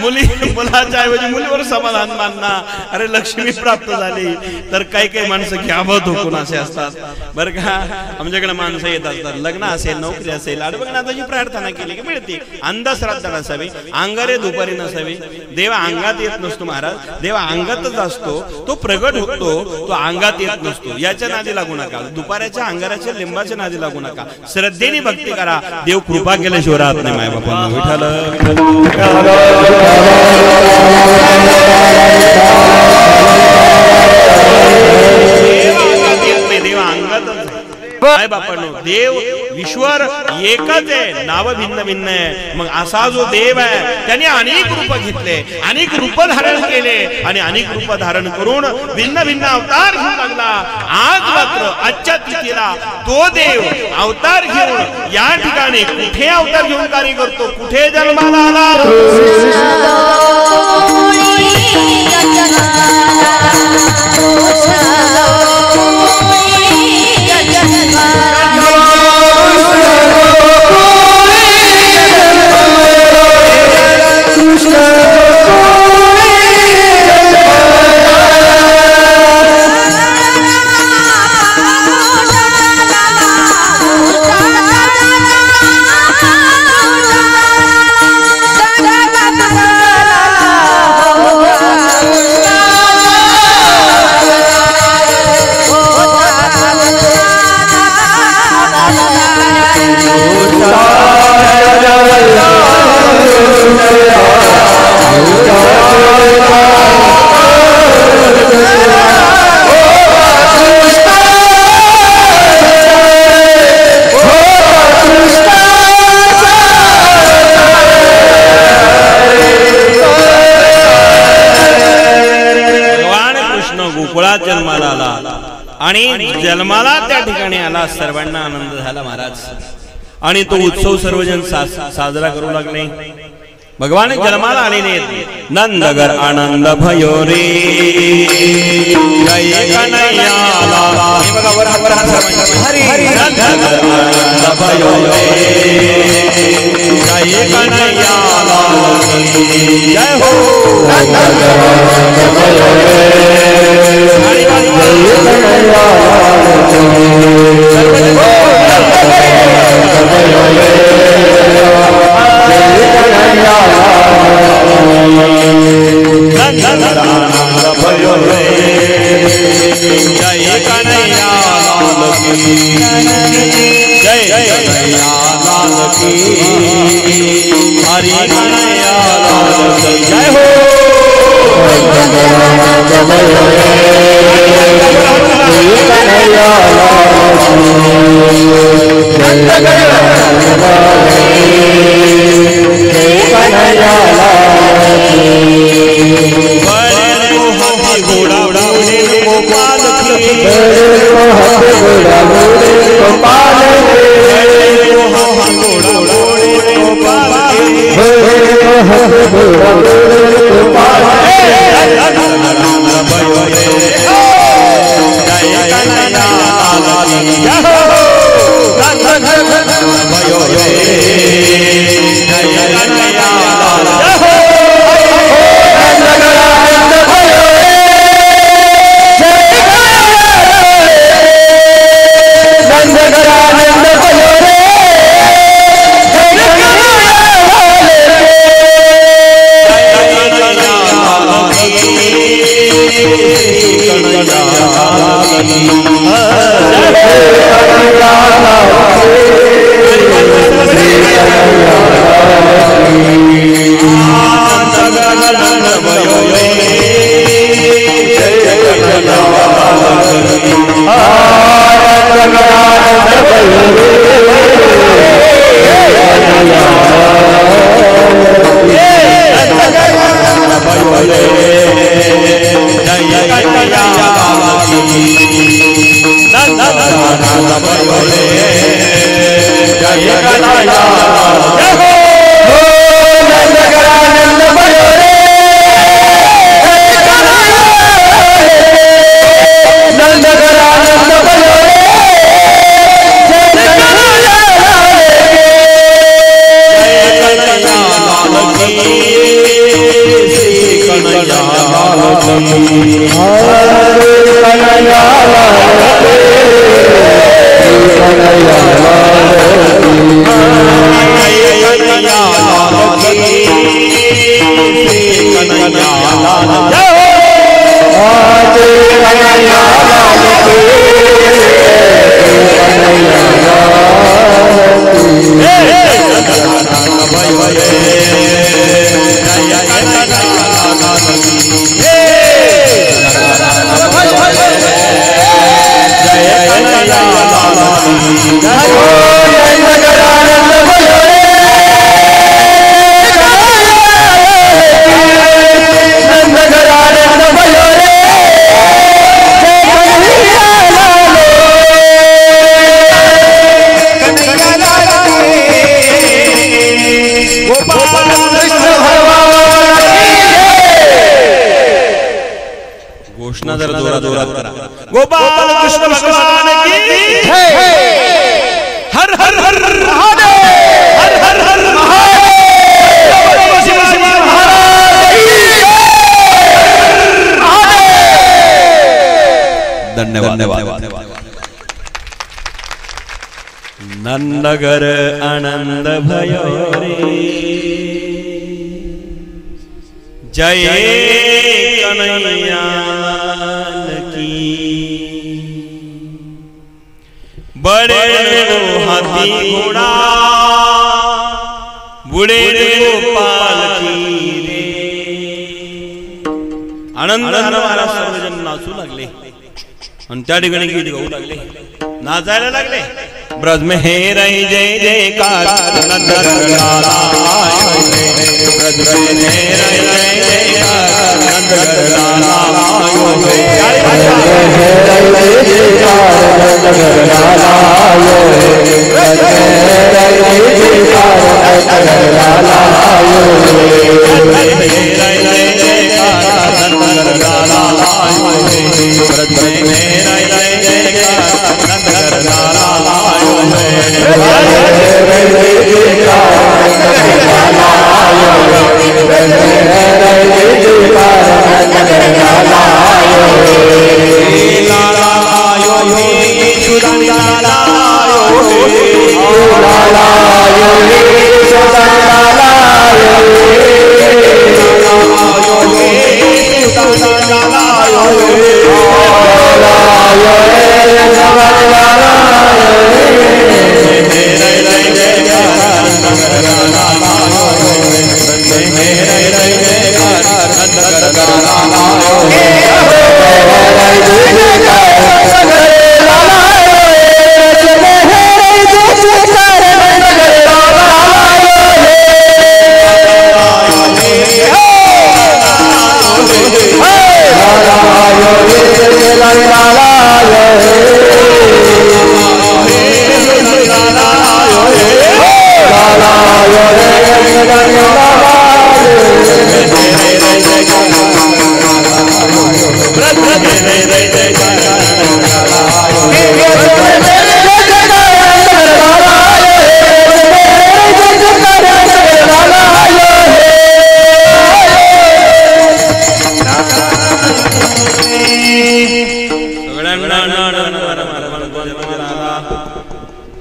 मुलाच्या ऐवजी मुलीवर समाधान मानना. अरे लक्ष्मी प्राप्त झाली. तर काही काही माणसं घ्यावं धोकून असे असतात बरं का. आमच्याकडे माणसं येत असतात, लग्न असेल, नोकरी असेल, अडबंगनाथाची प्रार्थना केली की मिळते. अंधश्रद्धा नसावी, अंगारे दुपारी नसावी. देव अंगात येत नसतो महाराज, देव अंगातच असतो. तो प्रगट होतो, तो अंगात येत नसतो. याच्या नादी लागू नका. दुपाऱ्याच्या अंगाराच्या लिंबाच्या नादी लागू नका. श्रद्धेने भक्ती करा. देव कृपा केल्याशिवाय राहत नाही. माय बापा विठ्ठल देव अंगातच. काय बापांनो, देव ईश्वर एकच आहे, नाव भिन्न भिन्न आहे. मग असा जो देव आहे त्याने अनेक रूप घेतले, अनेक रूप धारण केले आणि अनेक रूप धारण करून भिन्न भिन्न अवतार घेऊ लागला. आज मात्र आजच्या तिथीला तो देव अवतार घेऊन या ठिकाणी कुठे अवतार घेऊन कार्य करतो, कुठे जन्माला आला. आणि जन्माला त्या ठिकाणी आला, सर्वांना आनंद झाला महाराज. आणि तो उत्सव सर्वजण साजरा करू लागले. भगवान जन्माला आलेले नंदगर आनंद भयो रे जय कन्हैया लाला. हे बघा वर हरी हरी नंदगर आनंद भयो रे जय कन्हैया लाला जय हो. नंदगर आनंद भयो रे हरी हरी जय कन्हैया गोपाल कृष्ण भगवान की जय. हर हर हर महादेव हर हर हर महादेव. धन्यवाद. नंदगर आनंद भयो रे जय कन्हैया बड़े हाथी घोड़ा बुढ़े गोपाल की रे. आनंद महाराज सर्वजण नाचू लागले आणि त्या ठिकाणी गीत गाऊ लागले, नाचायला लागले. ब्रज में हे रही जय जयकार नंदगर लाला आयो रे. ब्रज में हे रही जय जयकार नंदगर लाला आयो रे.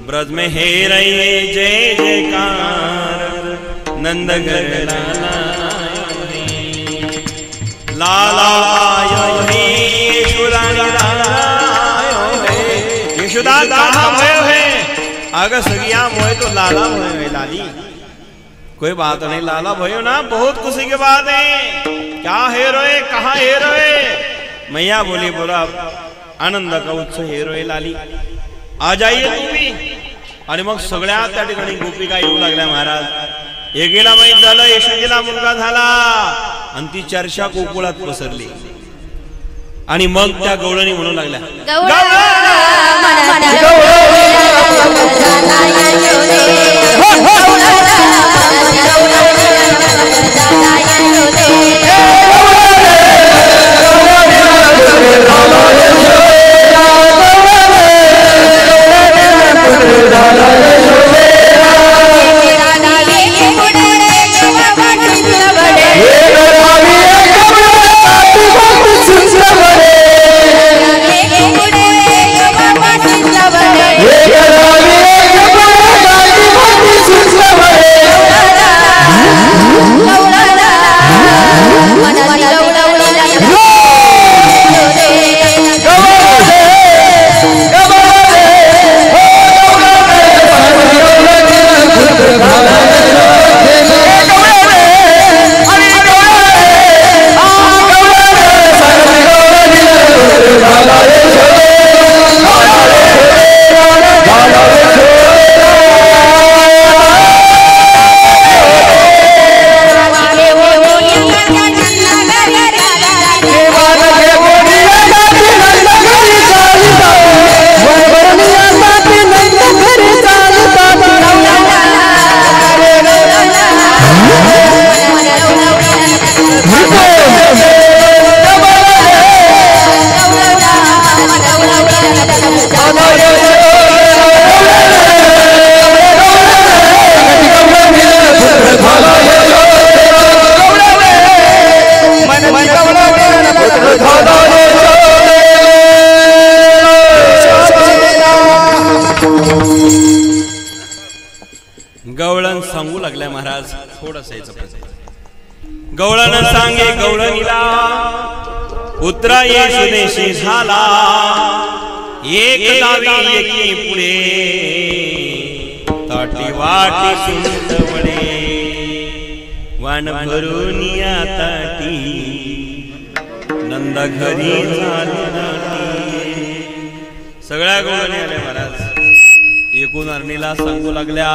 ब्रज में हे रहे जय जयकार नंद घर लाला आयो हे यशोदा यशोदा कहाँ भयो है अगर सगिया मोए तो लाला भयो है लाली कोई बात नहीं लाला भयो ना बहुत खुशी की बात है क्या हे रोए कहाँ हे रोए मैया बोली बोला आनंद का उत्सव हे रोए लाली आ जाइए तू भी आणि मग सगळ्या त्या ठिकाणी गोपिका येऊ लागल्या महाराज एकेला माहित झालं यशोदेला मुलगा झाला आणि ती चर्चा गोकुळात पसरली आणि मग त्या गवळणी म्हणू लागल्या गवळण सांगू लागल्या महाराज थोडंसं याचं गवळण सांगे गवळणीला पुत्र येशुदेशी झाला एक दावी एकी पुढे ताटी वाटी सुंदवडे वाण भरून या ताटी नंदा घरी झाली सगळ्या गवळणी आल्या महाराज एकूण अरणीला सांगू लागल्या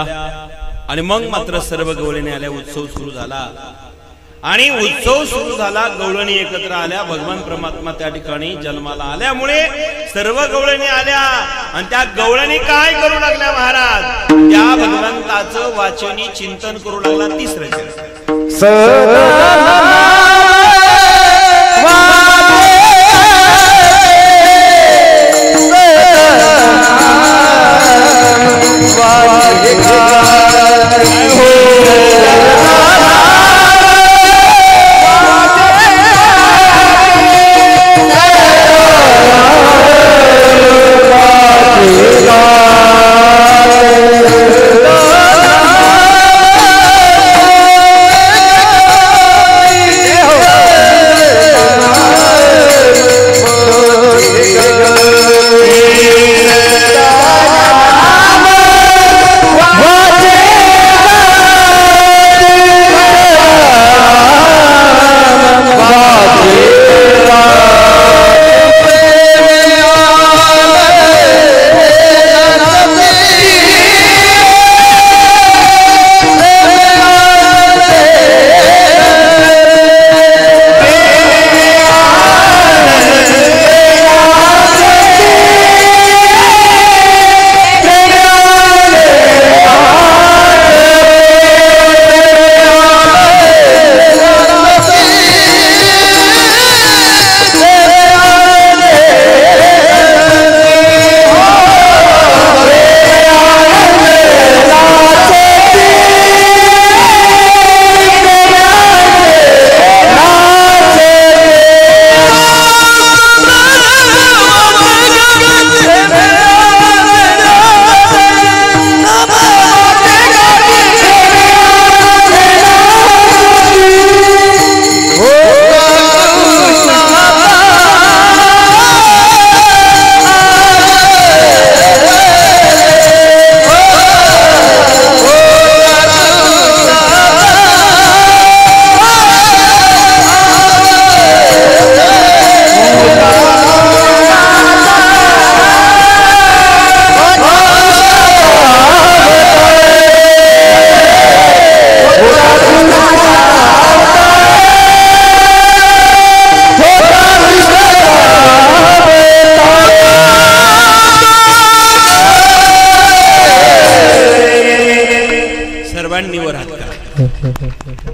आणि मग मात्र सर्व गवळणी आल्या उत्सव सुरू झाला आणि उत्सव सुरू झाला. गवळणी एकत्र आल्या. भगवान परमात्मा त्या ठिकाणी जन्माला आल्यामुळे सर्व गवळणी आल्या आणि त्या गवळणी काय करू लागल्या महाराज, त्या भगवंताचं वाचनी चिंतन करू लागला. तिसरं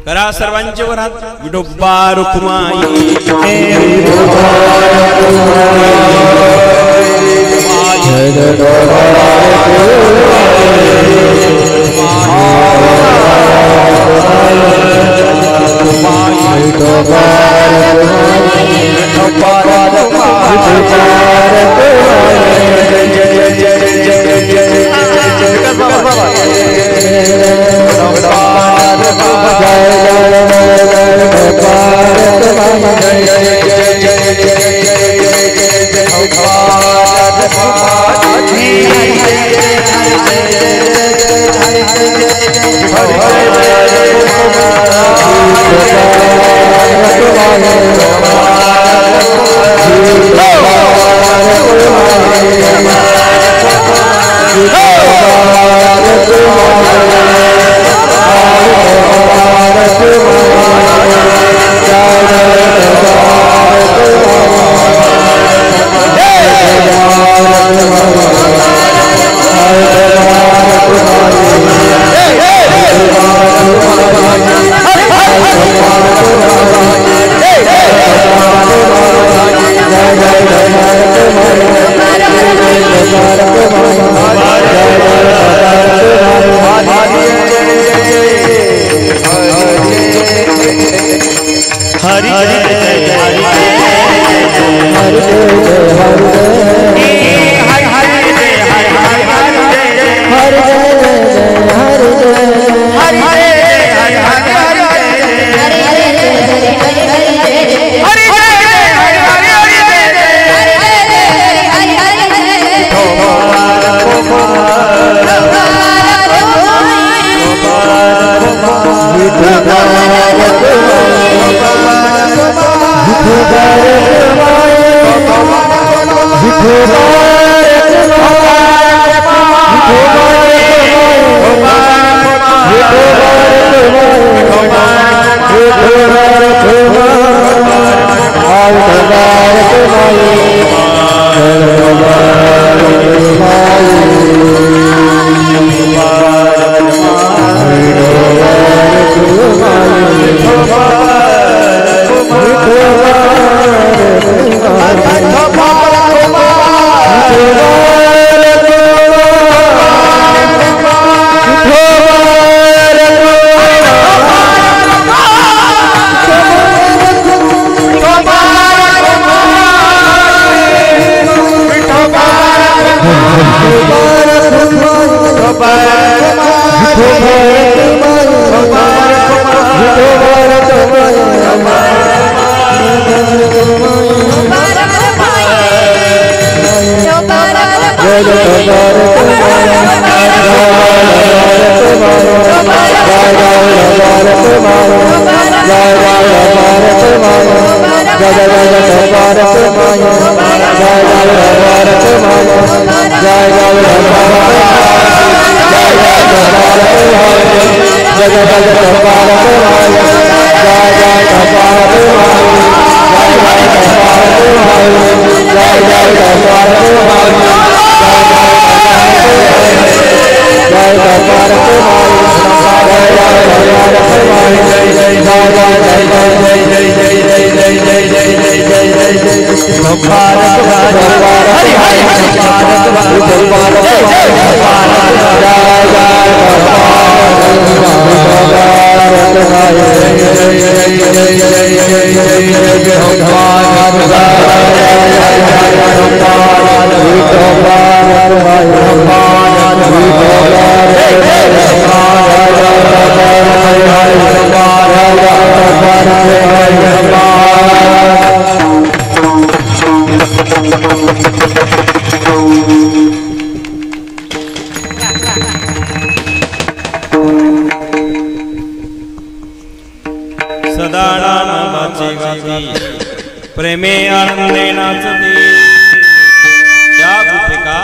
करा सर्वांचे वर हात. विठोबा रुक्माई Vitor प्रेमे आनंदे नाचते त्या गोपिका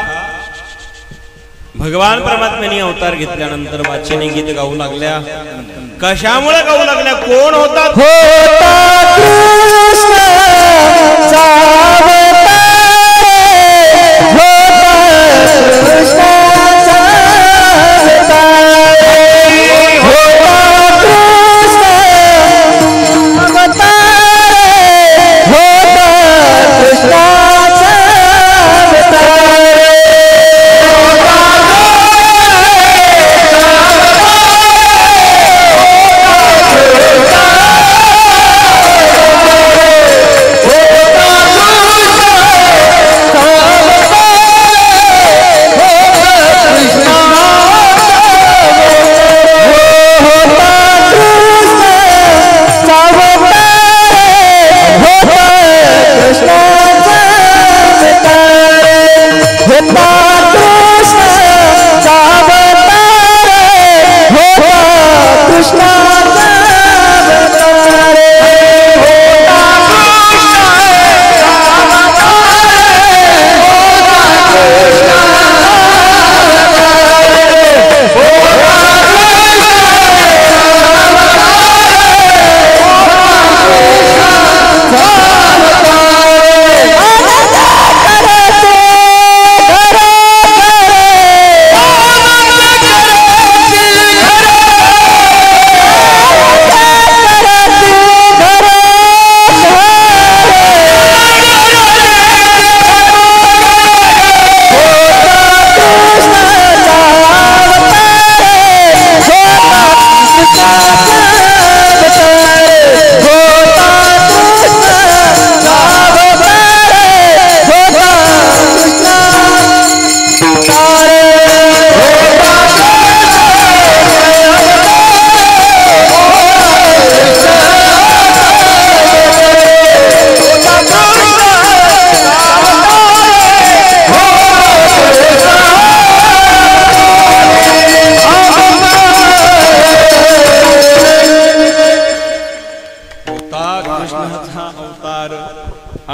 भगवान परमात्म्याने अवतार घेतल्यानंतर वाचिनी गीत गाऊ लागल्या. कशामुळे गाऊ लागल्या? कोण होता?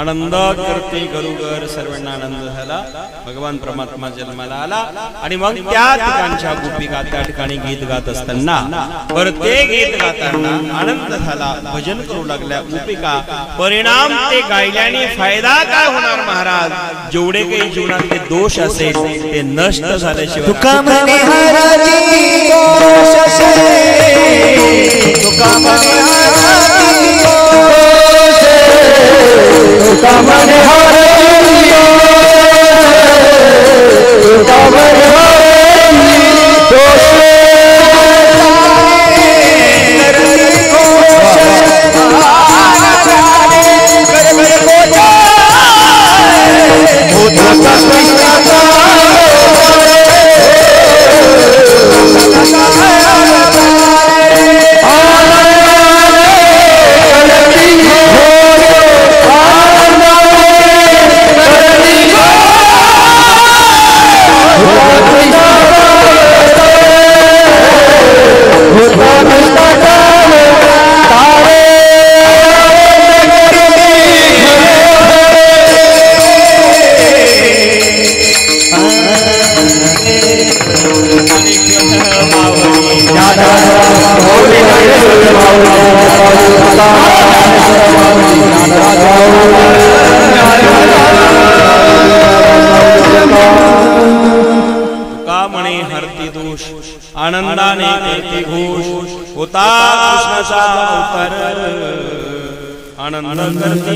आनंद करते गरुगर सर्वांना आनंद झाला. भगवान परमात्मा जन्माला आला आणि मग त्या ठिकाणच्या गोपिका त्या ठिकाणी गीत गात असताना ते गीत गाताना आनंद झाला. भजन करू लागल्या गोपिका. परिणाम ते गायल्याने फायदा काय होणार महाराज? जेवढे काही जीवनातले दोष असेल ते नष्ट झाल्याशिवाय तुका म्हणे हरती दोष तुका म्हणे हरती दोष तुका म्हणे हरती तुका म्हणे हरती दोष आनंदाने करते घोष होता कृष्णाचा अवतार आनंद करते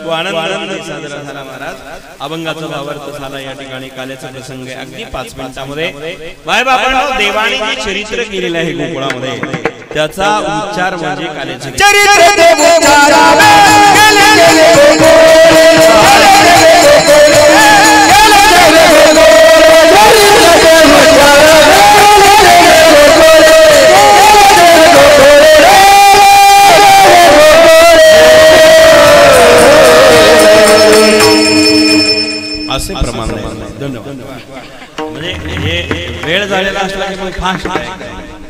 तो आनंद साजरा झाला महाराज. अभंगाचा भावार्थ झाला या ठिकाणी. काल्याचा प्रसंग आहे अगदी 5 मिनिटांमध्ये. मायबापांनो देवाने जे चरित्र केलेलं आहे गोकुळामध्ये त्याचा उच्चार म्हणजे काल्याचे असे प्रमाण आहे. धन्यवाद. म्हणजे हे वेळ झालेला असला की मग फास्ट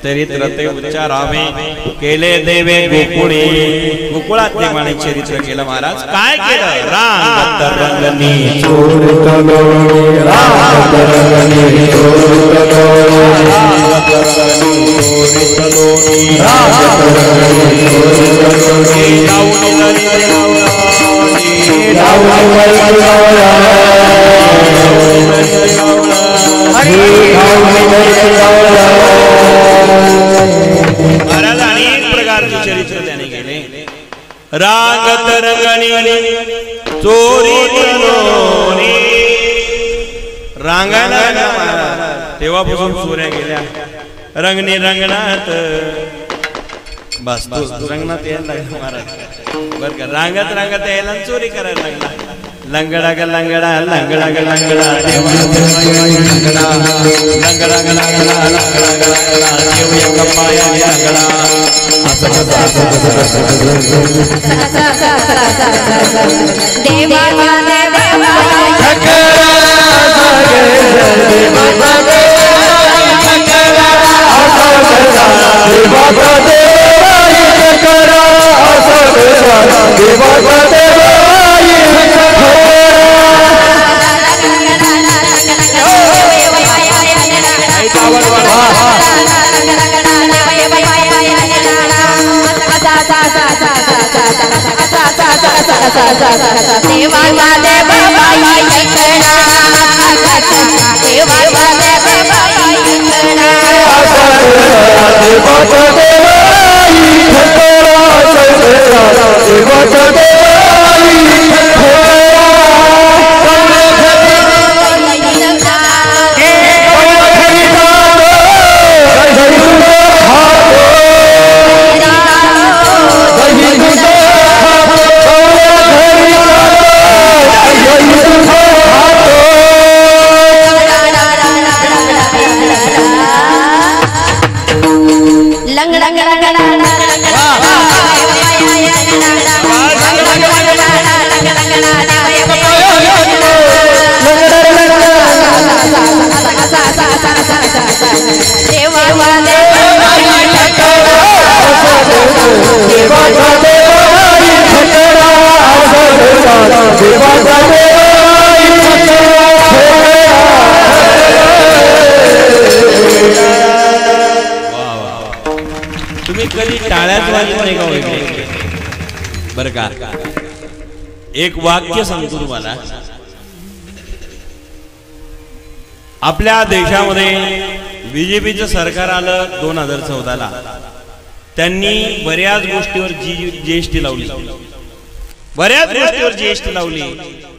चरित्र ते उच्चारावे केले देवे गोकुळे. गोकुळात देवाने चरित्र केलं महाराज. काय केलं? रांग तरंगणी महाराज अनेक प्रकारचे चरित्र त्याने केले. राग तरंगणी चोरी रांगाला तेव्हापासून चोऱ्या गेल्या. रंगणी रंगणात बस तो रंगणात यायला लागला महाराज. बर का रांगत रांगत यायला चोरी करायला लागला. लंगडा ग लंगडा लंगडा ग लंगडा लंगडा लंगडा ग लंगडा लंगडा ग लंगडा देव एका पायाने लंगडा. असं तुम्ही कधी टाळ्यात वाजवत नाही का वगैरे? बरं का एक वाक्य सांगतो तुम्हाला. आपल्या देशामध्ये बीजेपीचं सरकार आलं 2014ला. त्यांनी बऱ्याच गोष्टीवर जीएसटी लावली. बऱ्याच गोष्टीवर जीएसटी लावली.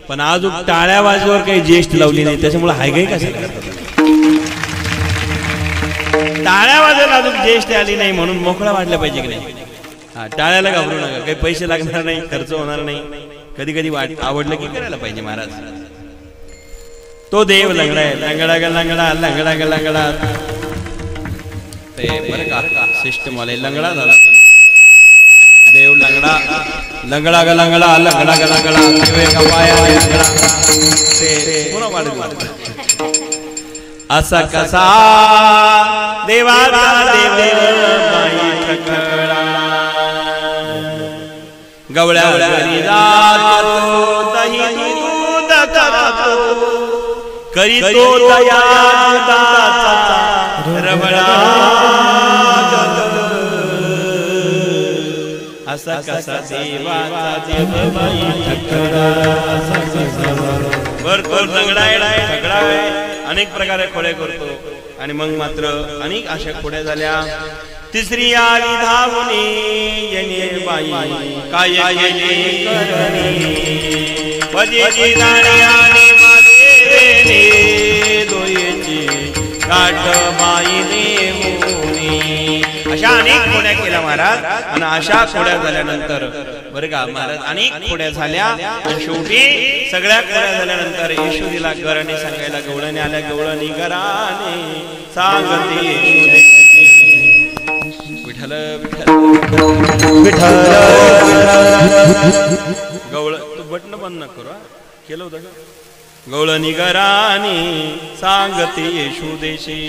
पण अजून टाळ्या वाजवर काही जीएसटी लावली नाही. त्याच्यामुळे हायगाई कसं करतात? टाळ्या वाजवायला अजून जीएसटी आली नाही म्हणून मोकळा वाटला पाहिजे की नाही? हा टाळ्याला घाबरू नका. काही पैसे लागणार नाही, खर्च होणार नाही. कधी कधी आवडलं की करायला पाहिजे महाराज. तो देव लंगडा आहे. लंगडा ग लंगडा लंगडा ग लंगडा. ते बरं का सिस्टम वाले लंगडा झाला. देव लंगडा लंगडा ग लंगडा लंगडा ग लंगडा देव एका पायाने लंगडा. ते पुन्हा वाढत असा कसा देवाचा देव बाई ठकडा. गवळ्या घरी जातो दही दूध खातो करीतो दया रबडा. असा कसा देवाचा देव बाई ठकडा. भरपूर लंगडा आहे ठकडा आहे. अनेक प्रकारे खोळे करतो आणि मग मात्र अनेक अशा खोड्या झाल्या. तिसरी आली धावणे येणे बाई काय केले करणे पजेची जाणे आणि माझे दोयेची काठ बाईने मोनी. अशा अनेक खोड्या केल्या महाराज. आणि अशा खोड्या झाल्यानंतर बरं का महाराज अनेक खोड्या झाल्या आणि शेवटी सगळ्या खोड्या झाल्यानंतर यशोदीला गराने सांगायला गवळणी आल्या. गवळणी गराने सांगते विठ्ठल विठ्ठल विठ्ठल गवळ तू बटन बंद न करू केलं होतं का. गवळणी गराने सांगते यशोदेशी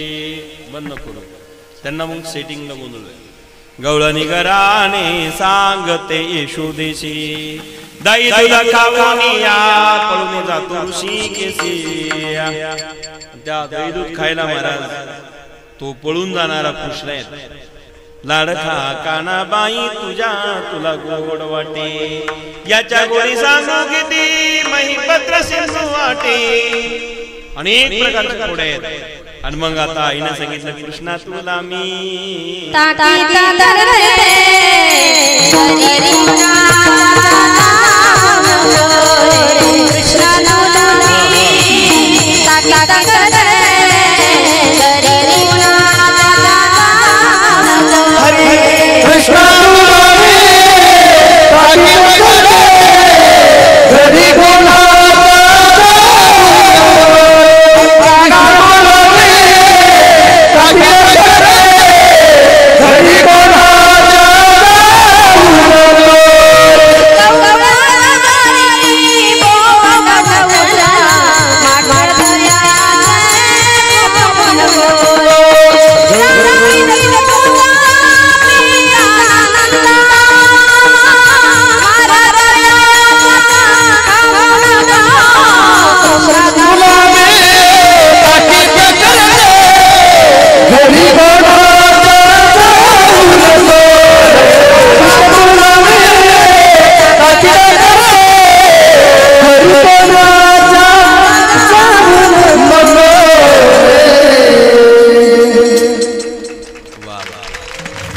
बंद करू त्यांना मग सेटिंगला बोलवलं. गवळणी गराने सांगते यशोदेशी दाई तुला खावणिया पळून जातो ऋषिकेशी. त्या दही दूध खायला महाराज तो पळून जाणारा कृष्ण आहे. लाडखा कानाबाई तुझ्या तुला गोड वाटे याच्या गोडी सांगू किती महिपत्र सिंधू वाटे. अनेक प्रकारच्या घोड्या आहेत. आणि मग आता आईने सांगितलं कृष्णा तुला मी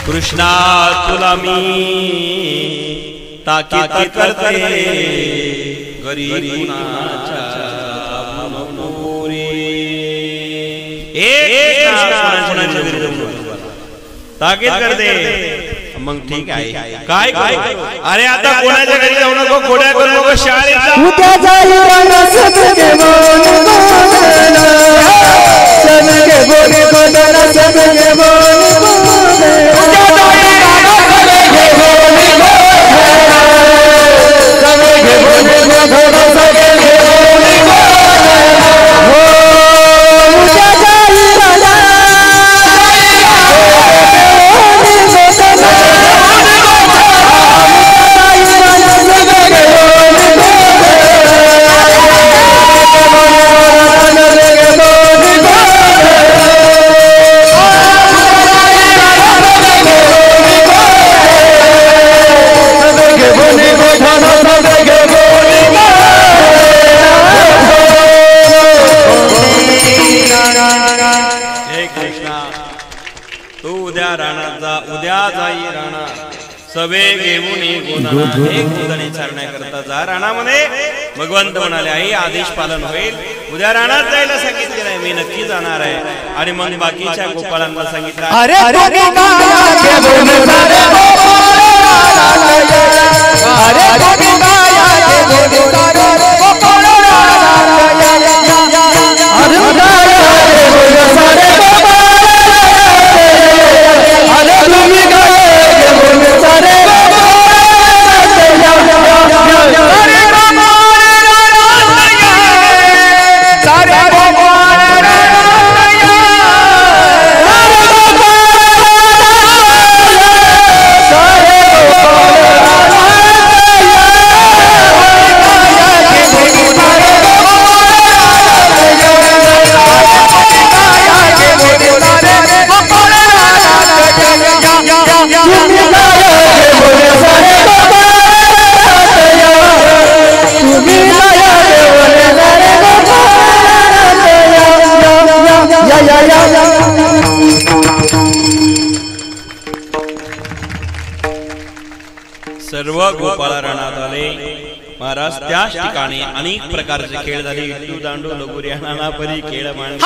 कृष्णा तुला मी ताकीद करते गरीब कुणाच्या ताकीद करते. मग ठीक आहे काय काय अरे आता कोणाच्या घरी जाऊ नको खोड्या करू नको शाळेत सवे घेऊन चारण्याकरता जा राणामध्ये. भगवंत म्हणाले आई आदेश पालन होईल. उद्या राणात जायला सांगितलेलं आहे मी नक्की जाणार आहे. आणि मग बाकीच्या गोपाळांना सांगितलं गोपाळ रणात आले महाराज. त्याच ठिकाणी अनेक प्रकारचे खेळ झाले. विट्टू दांडू लगोरी नाना परी खेळ मांडले.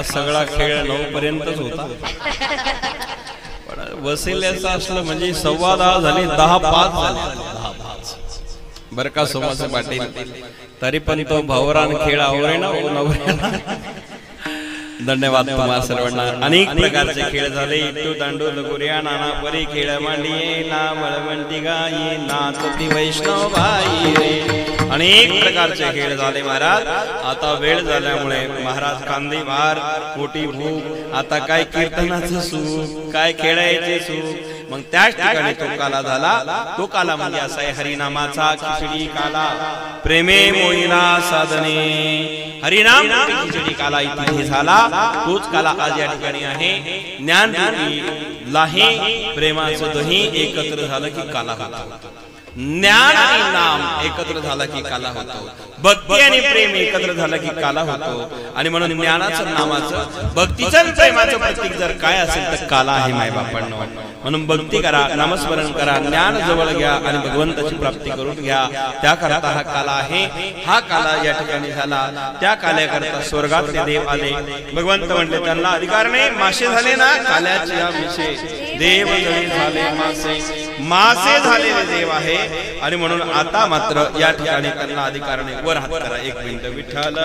सगळा खेळ 9 पर्यंतच होता. पण वसिल्याचं असलं म्हणजे 10:15 झाले, 10:05 झाले. बर का सोमाचे पाटील, तरी पण तो भवरान खेळ आवरे ना नवऱ्याला. धन्यवाद तुम्हा सर्वांना. अनेक प्रकारचे खेळ झाले. इट्टू दांडू लगोऱ्या नाना परी खेळ मांडिये ना मळवंती गाई नाचती वैष्णव बाई रे. अनेक प्रकारचे खेळ झाले महाराज. आता वेळ झाल्यामुळे महाराज कांदे भार पोटी भूक, आता काय कीर्तनाचं सुख, काय खेळायचे सुख. मग त्याच ठिकाणी तो काला झाला. तो काला म्हणजे असा आहे हरिनामाचा खिचडी काला, प्रेमे मोहिना साधने. हरिनाम खिचडी काला इथे झाला. तोच काला आज या ठिकाणी आहे. ज्ञान लाहे प्रेमाचं दही एकत्र झालं की काला होता. ज्ञान आणि नाम एकत्र झाला की काला होतो. भक्ती आणि प्रेम एकत्र झालं की काला होतो. आणि म्हणून ज्ञानाचं नामाचं भक्तीचं प्रेमाचं प्रतीक जर काय असेल तर काला आहे माय बापांनो. म्हणून भक्ती करा, नामस्मरण करा, ज्ञान जवळ घ्या आणि भगवंताची प्राप्ती करून घ्या. त्याकरता हा काला आहे. हा काला या ठिकाणी झाला. त्या काल्याकरता स्वर्गातले देव आले. भगवंत म्हणले त्यांना अधिकार नाही. मासे झाले ना काल्याच्या विषय, देव झाले मासे, मासे झालेले देव आहे. आणि म्हणून आता मात्र या ठिकाणी त्यांना अधिकार नाही. वर हात करा. 1 मिनिट. विठ्ठल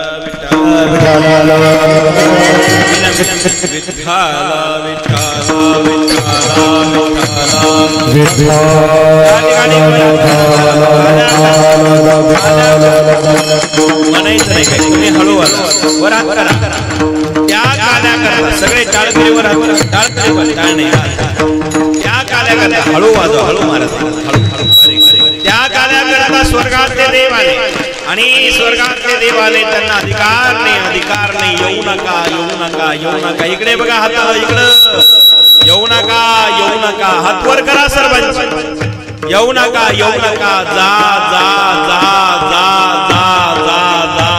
विठ्ठल म्हणायचं नाही काही. तुम्ही हळू वर हात करा. त्या काल्याकरता सगळे टाळकरीवर टाळकरीवर टाळ नाही. त्या काल्याकरता हळू वाजव, हळू मारत. त्या काल्याकरता स्वर्गातले देव आले. आणि स्वर्गातले देव आले. त्यांना अधिकार नाही, अधिकार नाही. येऊ नका, येऊ नका, येऊ नका. इकडे बघा हात, इकडं येऊ नका, येऊ नका. हात वर करा सर्वांचे. येऊ नका, येऊ नका. जा जा जा जा जा जा जा.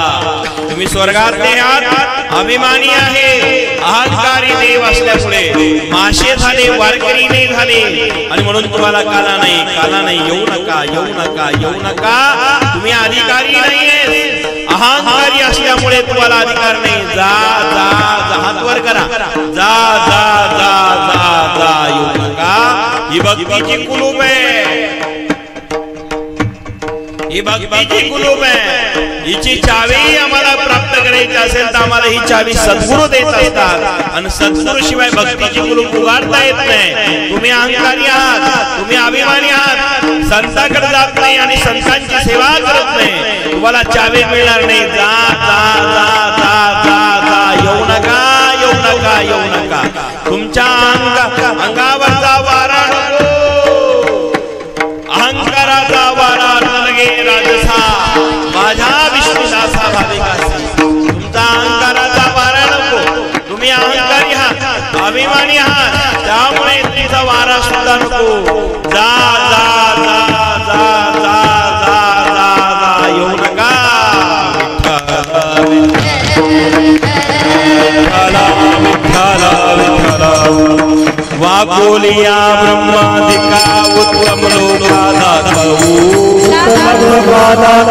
तुम्ही स्वर्गातले आहात, अभिमानी आहे, अहंकारी देव असल्यामुळे मासे झाले, वारकरी नाही झाले. आणि म्हणून तुम्हाला काला नाही, काला नाही. येऊ नका, येऊ नका, येऊ नका. तुम्ही अधिकारी नाहीये, अहंकारी असल्यामुळे तुम्हाला अधिकार नाही. जा जा जा. हात वर करा. जा जा जा जा जा. येऊ नका. ही भक्तीची कुलूप आहे, ही भक्तीची कुलूप आहे. हिची चावी आम्हाला प्राप्त करायची असेल तर आम्हाला ही चावी सद्गुरू देत असतात. आणि सद्गुरू शिवाय भक्तीची कुलूप उघडता येत नाही. तुम्ही अहंकारी आहात, तुम्ही अभिमानी आहात, संतांकडे जात नाही आणि संतांची सेवा करत नाही. तुम्हाला चावी मिळणार नाही. जा जा जा जा जा जा. येऊ नका, येऊ नका, येऊ नका. तुमच्या अंगावरचा वारा नको, अहंकाराचा वारा लगे राजसा माझ्या विष्णुदासा भाविकासी. तुमचा अभिमानी आहात त्यामुळे तिचा वारा सुद्धा नको जा जा जा जा जा जा जा जा येऊ नका वाकोलिया ब्रह्मादिका उत्तम लोकाला प्रकाश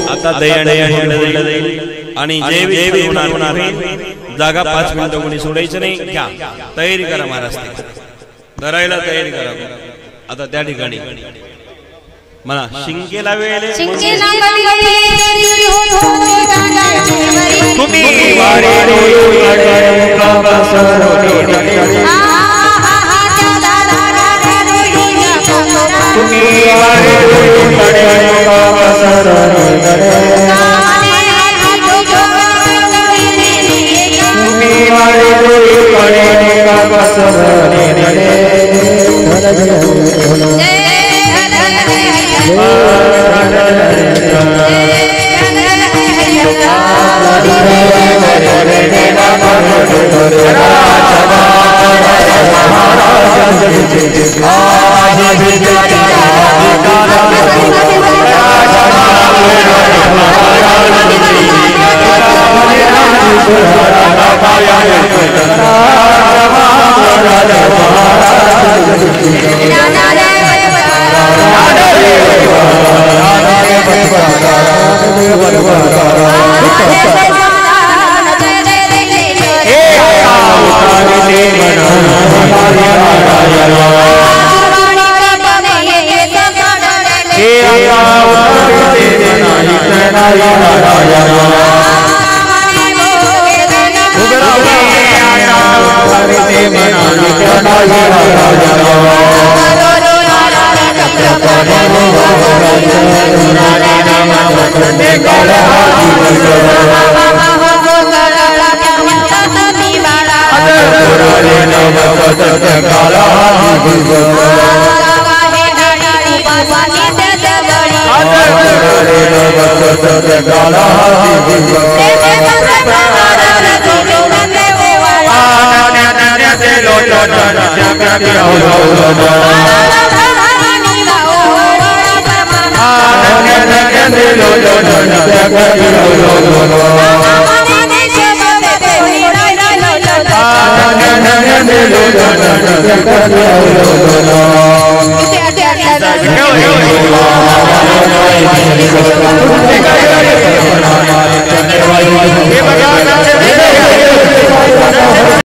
आता आणि जे होणार जागा 5 मिनिटं कोणी सोडायचं नाही घ्या तयारी करा महाराज धरायला तयारी करा आता त्या ठिकाणी मला शिंकेला वेळ हे बघा